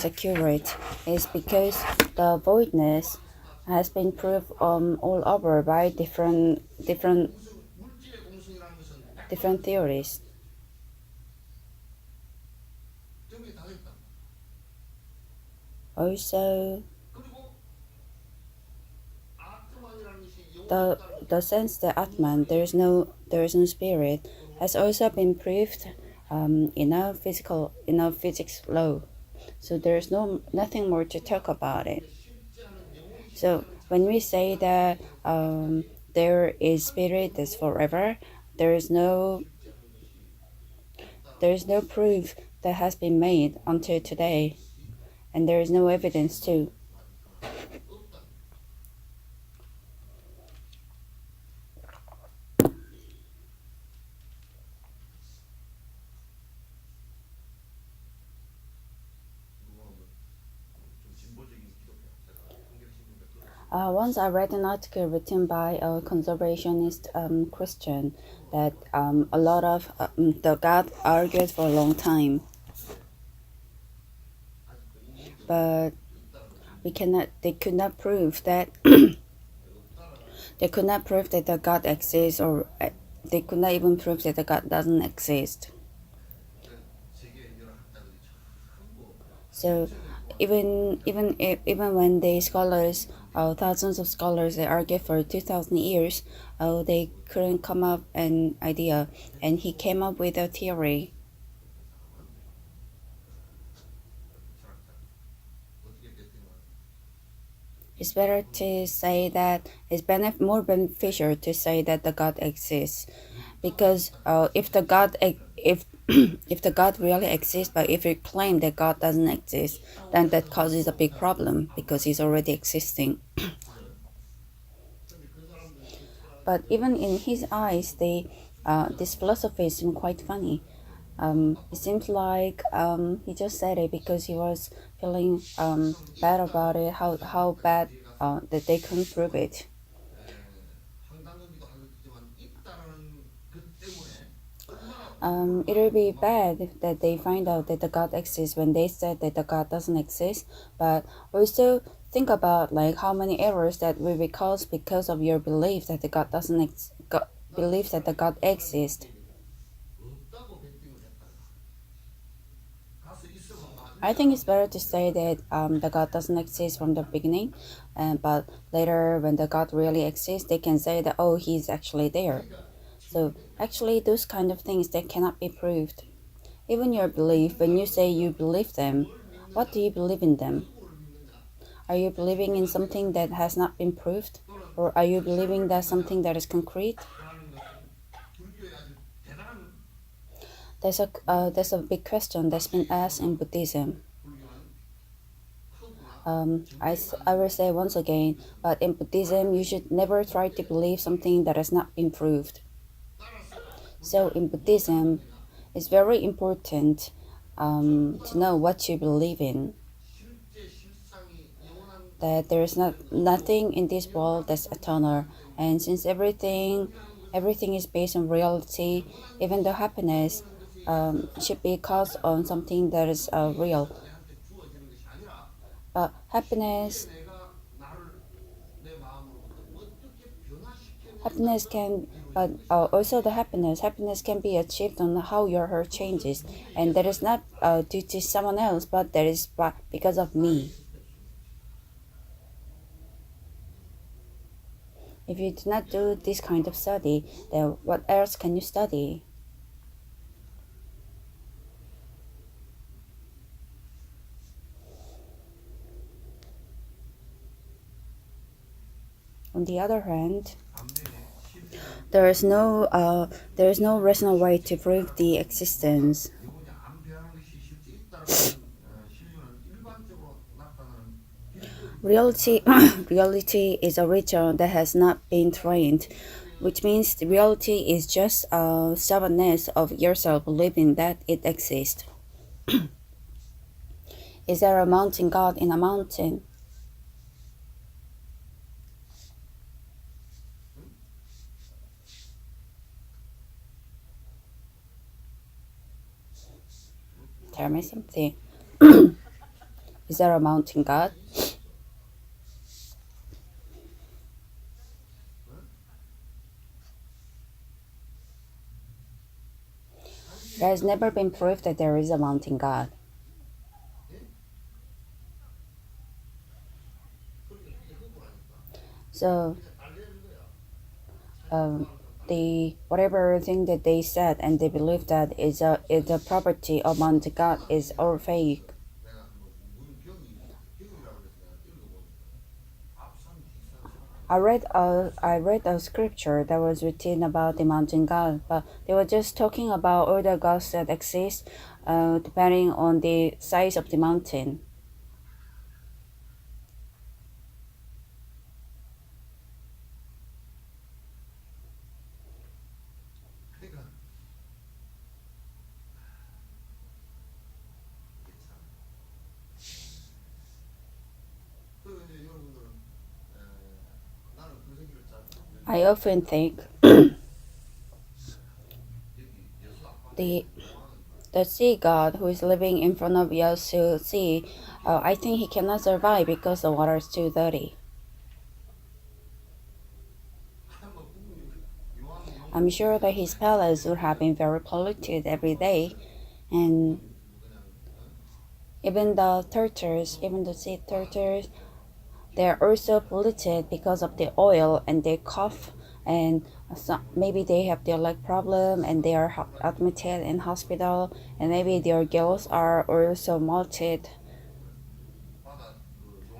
accurate is because the voidness has been proved all over by different theories. Also, the sense that Atman, there is no spirit, has also been proved in a physics law. So there is nothing more to talk about it. So when we say that there is spirit that's forever, there is no proof that has been made until today, and there is no evidence too. Once I read an article written by a conservationist Christian that a lot of the God argued for a long time, but they could not prove that they could not prove that the God exists, or they could not even prove that the God doesn't exist. So even when the scholars, thousands of scholars, they argued for 2,000 years, they couldn't come up an idea, and he came up with a theory. It's better to say that more beneficial to say that the God exists, because if the God if if the God really exists, but if you claim that God doesn't exist, then that causes a big problem because he's already existing. But even in his eyes, this philosophy seemed quite funny. It seems like he just said it because he was feeling bad about it, how bad that they couldn't prove it. It'll be bad that they find out that the God exists when they said that the God doesn't exist. But also think about like how many errors that will be caused because of your belief that the God doesn't belief that the God exists. I think it's better to say that the God doesn't exist from the beginning, but later when the God really exists, they can say that, oh, he's actually there. So actually, those kind of things, they cannot be proved. Even your belief, when you say you believe them, what do you believe in them? Are you believing in something that has not been proved? Or are you believing that something that is concrete? There's a big question that's been asked in Buddhism. I will say once again, but in Buddhism, you should never try to believe something that has not been proved. So in Buddhism, it's very important to know what you believe in. That there is nothing in this world that's eternal, and since everything is based on reality, even the happiness should be caused on something that is real. But happiness can, but also the happiness can be achieved on how your heart changes, and that is not due to someone else, but that is because of me. If you do not do this kind of study, then what else can you study? On the other hand, there is no rational way to prove the existence. Reality, reality is a region that has not been trained, which means the reality is just a stubbornness of yourself believing that it exists. Is there a mountain god in a mountain? Tell me something. Is there a mountain god? It has never been proved that there is a mountain god. So um, the whatever thing that they said and they believe that is a property of mountain god is all fake. I read a scripture that was written about the mountain god, but they were just talking about all the gods that exist, depending on the size of the mountain. I often think the the sea god who is living in front of Yasu Sea, I think he cannot survive because the water is too dirty. I'm sure that his palace would have been very polluted every day, and even the sea turtles, they are also polluted because of the oil and they cough and maybe they have their leg problem and they are admitted in hospital and maybe their gills are also molted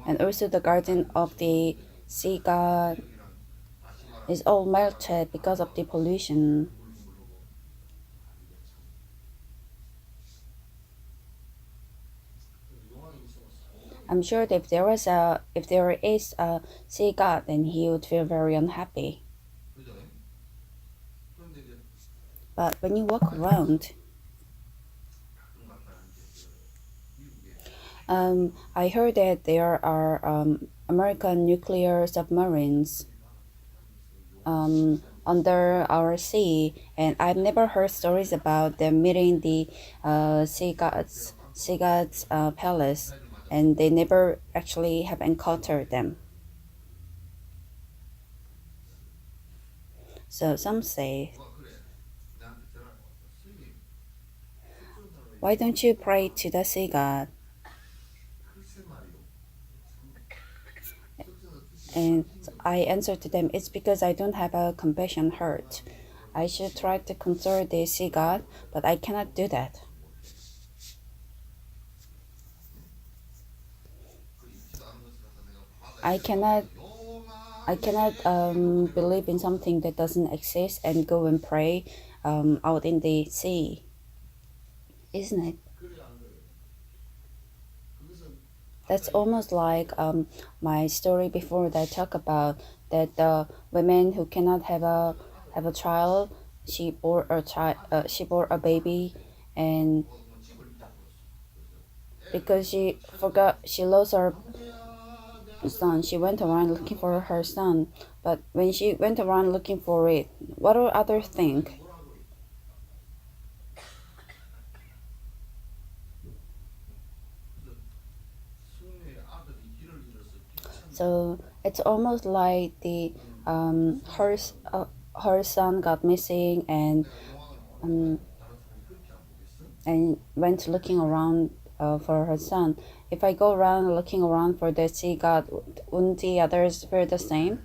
and also the garden of the sea god is all melted because of the pollution. I'm sure that if there is a sea god, then he would feel very unhappy. But when you walk around, I heard that there are American nuclear submarines under our sea, and I've never heard stories about them meeting the sea gods palace, and they never actually have encountered them. So some say, why don't you pray to the sea god? And I answered to them, it's because I don't have a compassion heart. I should try to console the sea god, but I cannot do that. I cannot I cannot believe in something that doesn't exist and go and pray out in the sea, isn't it? That's almost like my story before that I talk about that the women who cannot have a child, she bore a child, she bore a baby, and because she forgot, she lost her son. She went around looking for her son, but when she went around looking for it, what do others think? So it's almost like the her son got missing um, and went looking around for her son. If I go around looking around for the sea god, wouldn't the others feel the same?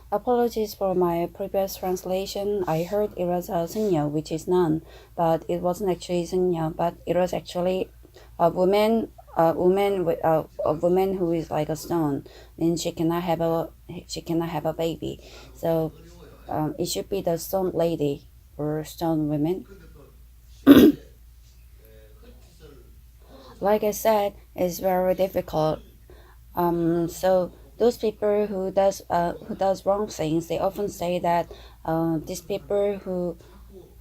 Apologies for my previous translation. I heard it was Senya, which is none, but it wasn't actually Senya, but it was actually a woman who is like a stone, and she cannot have a baby. So it should be the stone lady or stone woman. Like I said, it's very difficult. So those people who does wrong things, they often say that these people who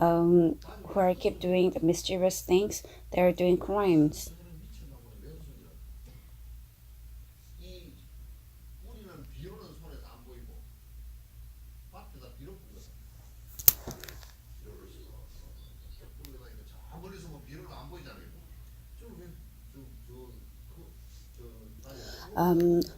are keep doing the mischievous things, they are doing crimes,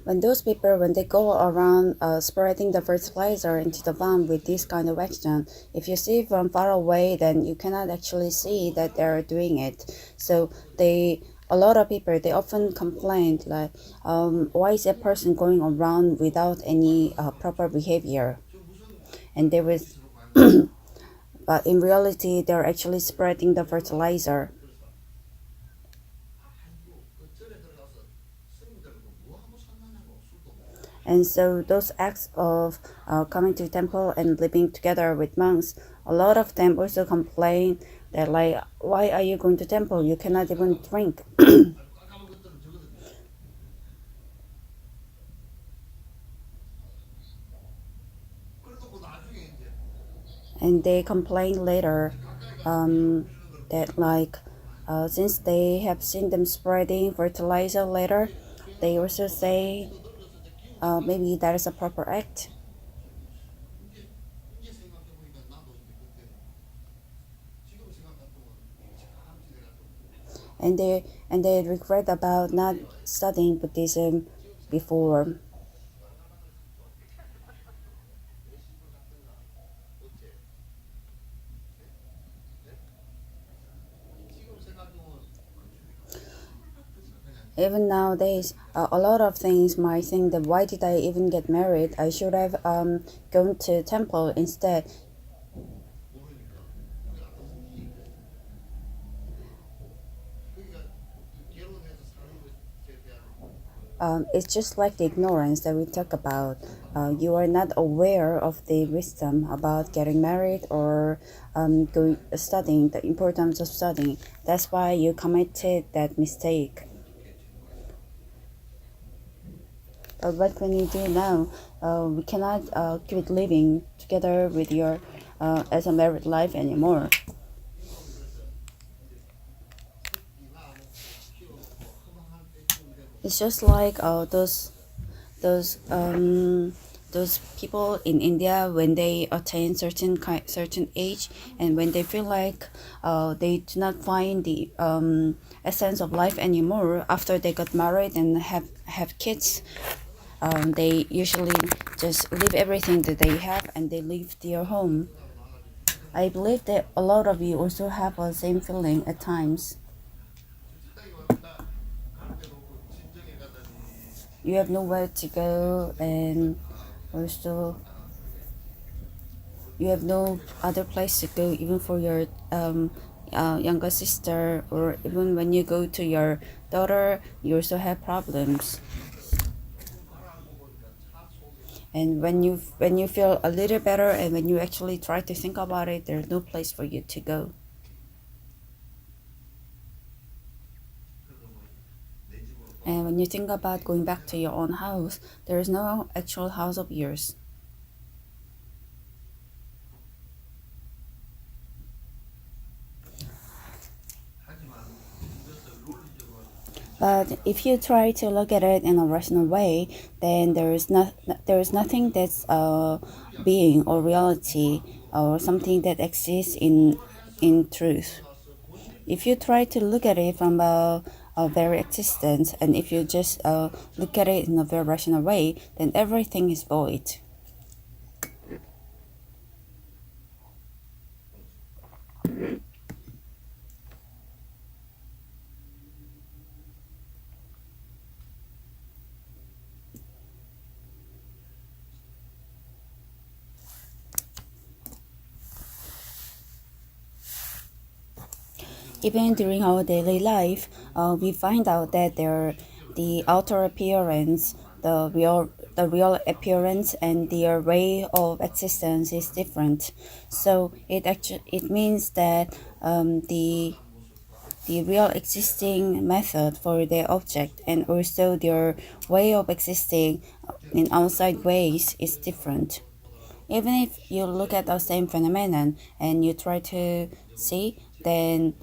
when those people when they go around spreading the fertilizer into the bomb with this kind of action, if you see from far away, then you cannot actually see that they are doing it. So they a lot of people they often complain like, why is a person going around without any proper behavior? And there was, but in reality, they're actually spreading the fertilizer. And so those acts of coming to temple and living together with monks, a lot of them also complain that like, why are you going to temple? You cannot even drink. And they complain later that like since they have seen them spreading fertilizer later, they also say maybe that is a proper act. And they regret about not studying Buddhism before. Even nowadays, a lot of things might think that why did I even get married? I should have gone to temple instead. It's just like the ignorance that we talk about. You are not aware of the wisdom about getting married or going studying, the importance of studying. That's why you committed that mistake. But what can you do now? We cannot keep living together with your as a married life anymore. It's just like those people in India when they attain certain age and when they feel like they do not find the essence of life anymore after they got married and have kids. They usually just leave everything that they have and they leave their home. I believe that a lot of you also have the same feeling at times. You have nowhere to go, and also you have no other place to go, even for your younger sister, or even when you go to your daughter, you also have problems. And when you feel a little better, and when you actually try to think about it, there's no place for you to go. And when you think about going back to your own house, there is no actual house of yours. But if you try to look at it in a rational way, then there is nothing that's being or reality or something that exists in truth. If you try to look at it from a very existence, and if you just look at it in a very rational way, then everything is void. Even during our daily life, we find out that the outer appearance, the real appearance, and their way of existence is different. So it means that the real existing method for their object, and also their way of existing in outside ways, is different. Even if you look at the same phenomenon and you try to see, then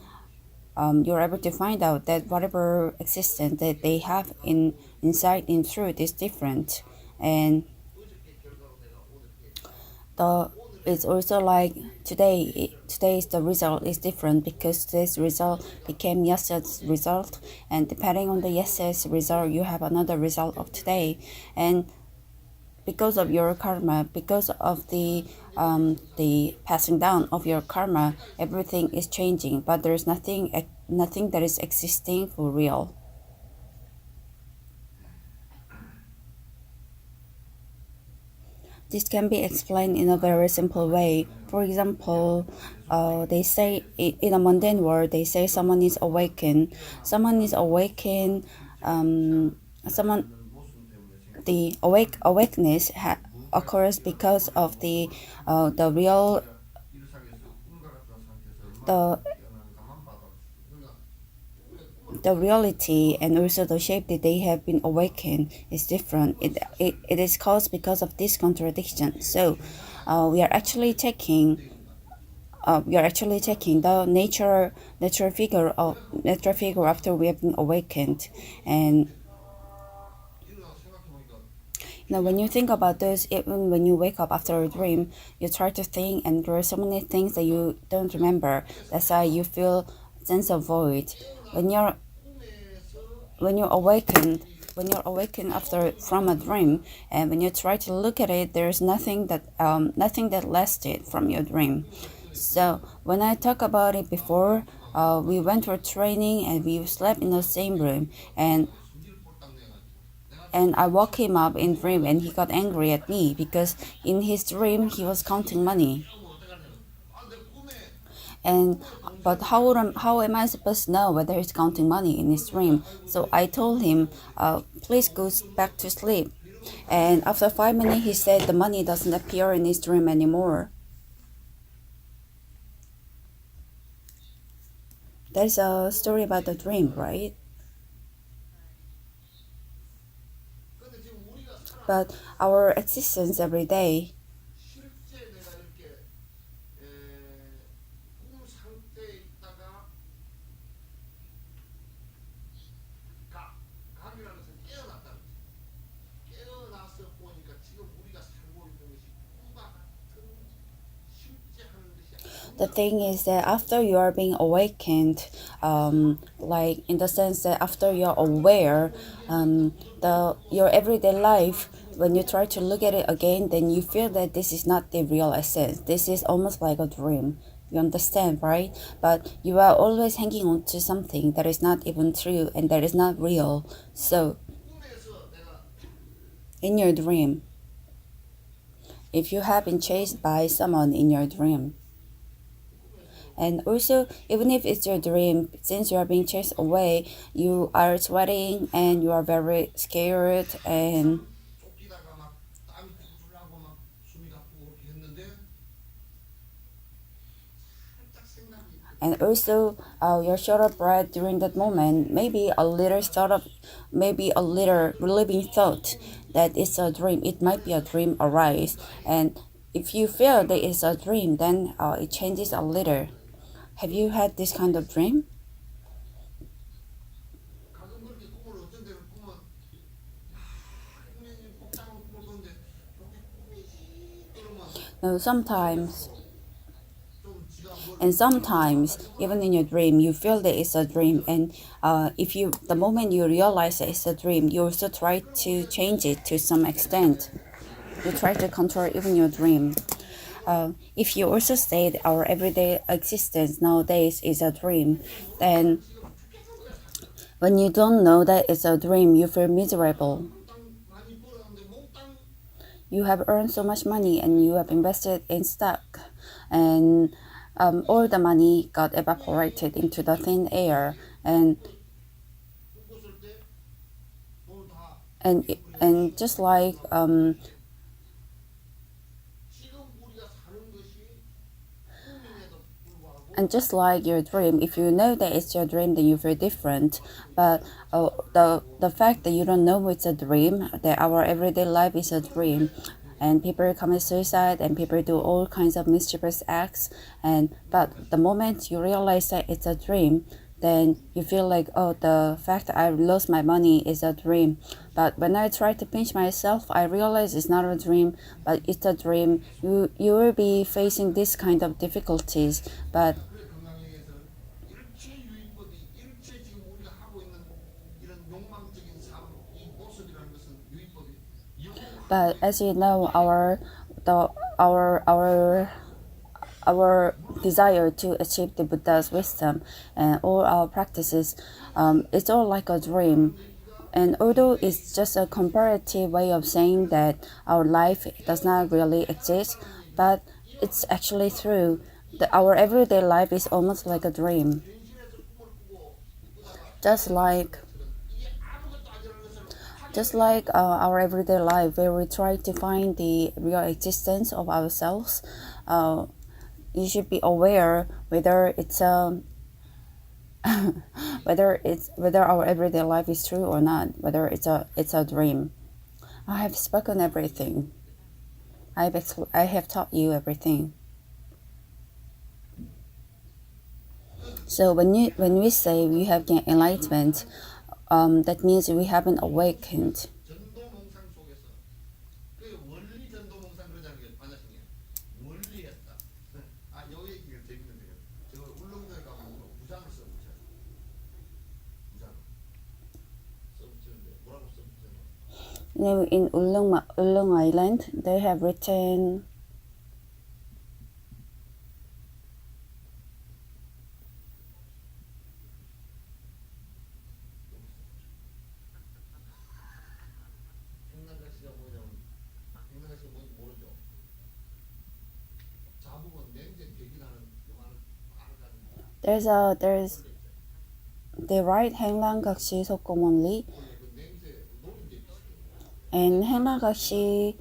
you're able to find out that whatever existence that they have inside in truth is different. And the it's also like today's the result is different, because today's result became yesterday's result, and depending on the yesterday's result, you have another result of today. And because of your karma, because of the passing down of your karma, everything is changing, but there's nothing that is existing for real. This can be explained in a very simple way. For example, they say in a mundane world, they say someone is awakened. Someone is awakened. Someone the awakeness occurs because of the real the the reality, and also the shape that they have been awakened is different. It is caused because of this contradiction. So we are actually taking the nature figure after we have been awakened. And when you think about this, even when you wake up after a dream, you try to think, and there are so many things that you don't remember. That's why you feel sense of void. When you're when you're awakened when you're awakened after from a dream, and when you try to look at it, there's nothing that lasted from your dream. So when I talk about it before, we went for training and we slept in the same room, and I woke him up in dream, and he got angry at me because in his dream he was counting money. And but how am I supposed to know whether he's counting money in his dream? So I told him, please go back to sleep. And after 5 minutes, he said the money doesn't appear in his dream anymore. That's a story about the dream, right? But our existence every day, The thing is that after you are being awakened, like in the sense that after you're aware, the your everyday life, when you try to look at it again, then you feel that this is not the real essence. This is almost like a dream. You understand, right? But you are always hanging on to something that is not even true and that is not real. So, in your dream, if you have been chased by someone in your dream, and also, even if it's your dream, since you are being chased away, you are sweating and you are very scared, and also you're short of breath during that moment. Maybe a little relieving thought that it's a dream. It might be a dream arise, and if you feel that it's a dream, then it changes a little. Have you had this kind of dream? No, sometimes. And sometimes, even in your dream, you feel that it's a dream. And if you, the moment you realize that it's a dream, you also try to change it to some extent. You try to control even your dream. If you also say that our everyday existence nowadays is a dream, then when you don't know that it's a dream, you feel miserable. You have earned so much money and you have invested in stock, and all the money got evaporated into the thin air, and just like and just like your dream, if you know that it's your dream, then you feel different. But the fact that you don't know it's a dream, that our everyday life is a dream, and people commit suicide and people do all kinds of mischievous acts, and but the moment you realize that it's a dream, then you feel like, oh, the fact that I lost my money is a dream. But when I try to pinch myself, I realize it's not a dream, but it's a dream. You will be facing this kind of difficulties, but as you know, the our desire to achieve the Buddha's wisdom and all our practices, it's all like a dream. And although it's just a comparative way of saying that our life does not really exist, but it's actually true. Our everyday life is almost like a dream. Just like our everyday life, where we try to find the real existence of ourselves, you should be aware whether it's whether our everyday life is true or not, whether it's a dream. I have spoken everything. I have taught you everything. So when we say we have gained enlightenment, that means we haven't awakened. You know, in Ulung Island, they have written. There's they write 행랑각시 속고mon리, and 행랑각시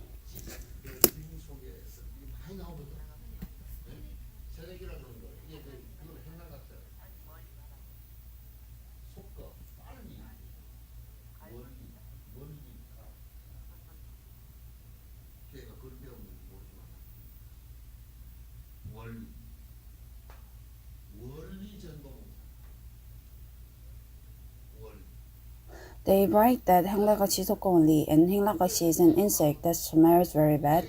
they write that 행랑각시 속고mon리, and 행랑각시 is an insect that smells very bad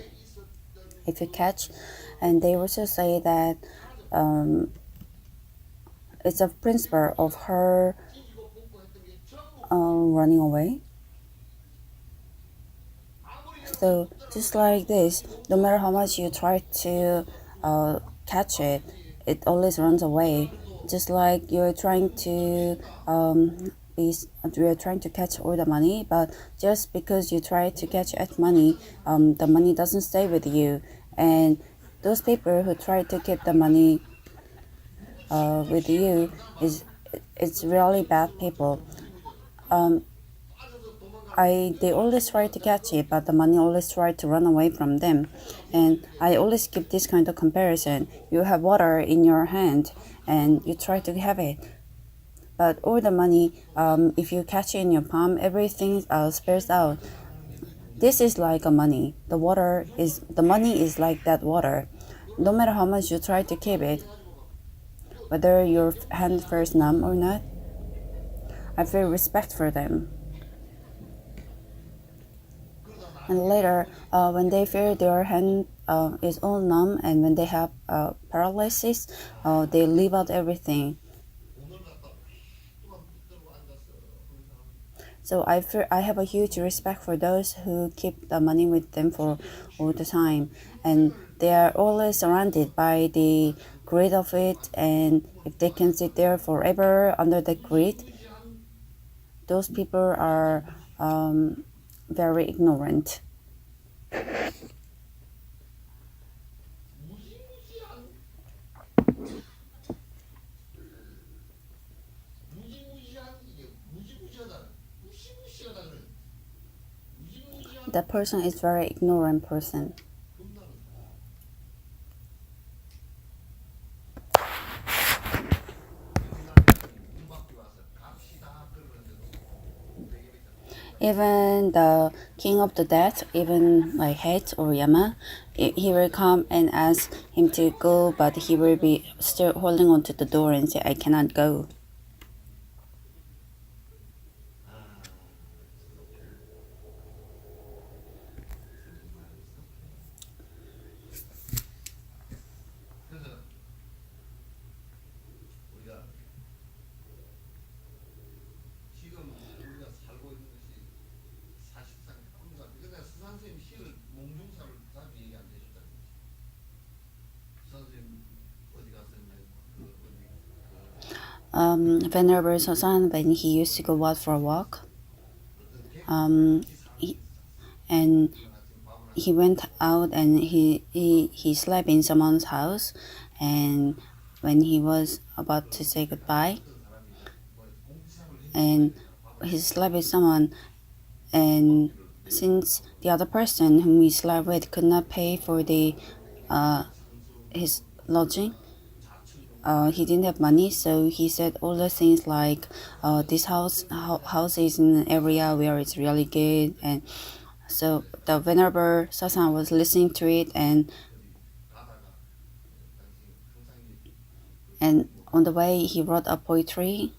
if you catch, and they also say that it's a principle of her running away. So just like this, no matter how much you try to catch it, it always runs away. Just like you're trying to you're trying to catch all the money, but just because you try to catch that money, the money doesn't stay with you. And those people who try to keep the money with you it's really bad people. They always try to catch it, but the money always try to run away from them. And I always give this kind of comparison. You have water in your hand, and you try to have it, but all the money, if you catch it in your palm, everything spills out. This is like a money. The money is like that water. No matter how much you try to keep it, whether your hand feels numb or not, I feel respect for them. And later, when they feel their hand is all numb and when they have paralysis, they leave out everything. So I have a huge respect for those who keep the money with them for all the time, and they are always surrounded by the greed of it. And if they can sit there forever under the greed, those people are very ignorant. That person is very ignorant person. Even the king of the death, even like Het or Yama, he will come and ask him to go, but he will be still holding on to the door and say, I cannot go. Venerable Sosan, when he used to go out for a walk, he, and he went out and he slept in someone's house, and when he was about to say goodbye, and he slept with someone, and since the other person whom he slept with could not pay for the his lodging, he didn't have money, so he said all the things like, this house is in an area where it's really good. And so the venerable Sasan was listening to it, and on the way he wrote a poetry.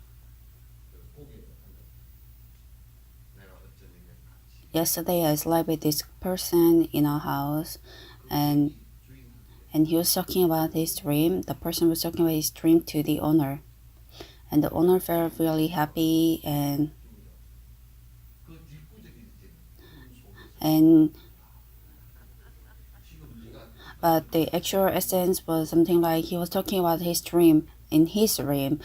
Yesterday I slept with this person in our house, and he was talking about his dream. The person was talking about his dream to the owner, and the owner felt really happy, and but the actual essence was something like he was talking about his dream in his dream,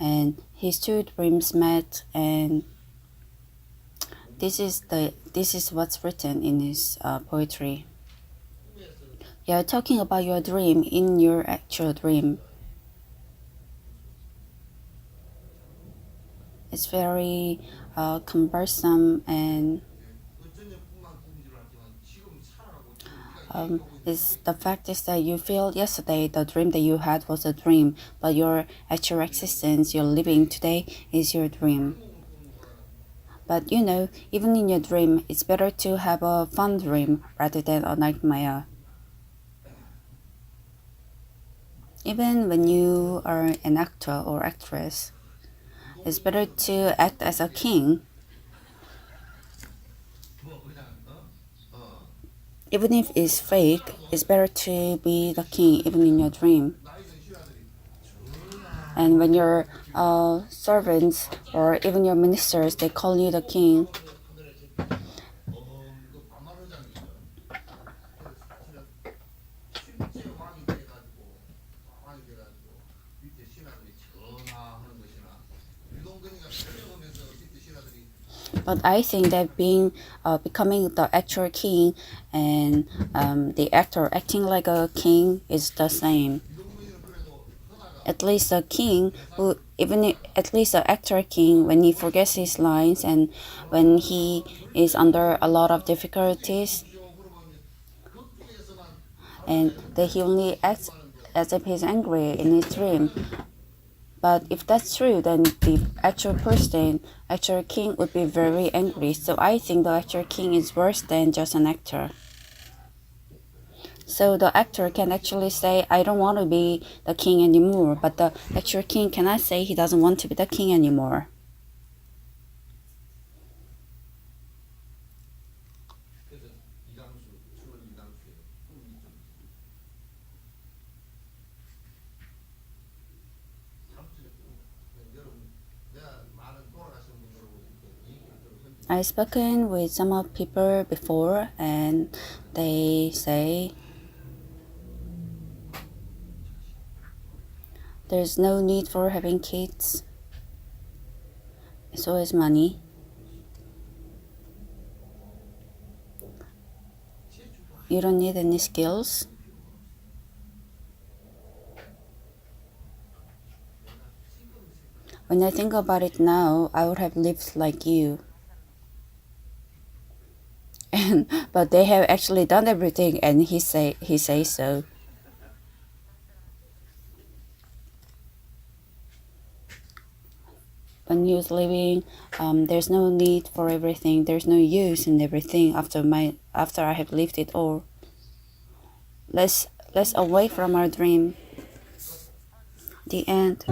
and his two dreams met, and this is what's written in his poetry. You're talking about your dream in your actual dream. It's very cumbersome, and is the fact is that you feel yesterday the dream that you had was a dream, but your actual existence you're living today is your dream. But even in your dream, it's better to have a fun dream rather than a nightmare. Even when you are an actor or actress, it's better to act as a king. Even if it's fake, it's better to be the king even in your dream. And when your servants or even your ministers, they call you the king. But I think that becoming the actual king and the actor acting like a king is the same. At least the king, at least the actor king, when he forgets his lines and when he is under a lot of difficulties, and that he only acts as if he's angry in his dream. But if that's true, then the actual person, actual king, would be very angry. So I think the actual king is worse than just an actor. So the actor can actually say, I don't want to be the king anymore. But the actual king cannot say he doesn't want to be the king anymore. I've spoken with some of people before, and they say there's no need for having kids. It's always money. You don't need any skills. When I think about it now, I would have lived like you. But they have actually done everything, and he says so. When he was leaving, there's no need for everything. There's no use in everything after I have lived it all. Let's away from our dream. The end.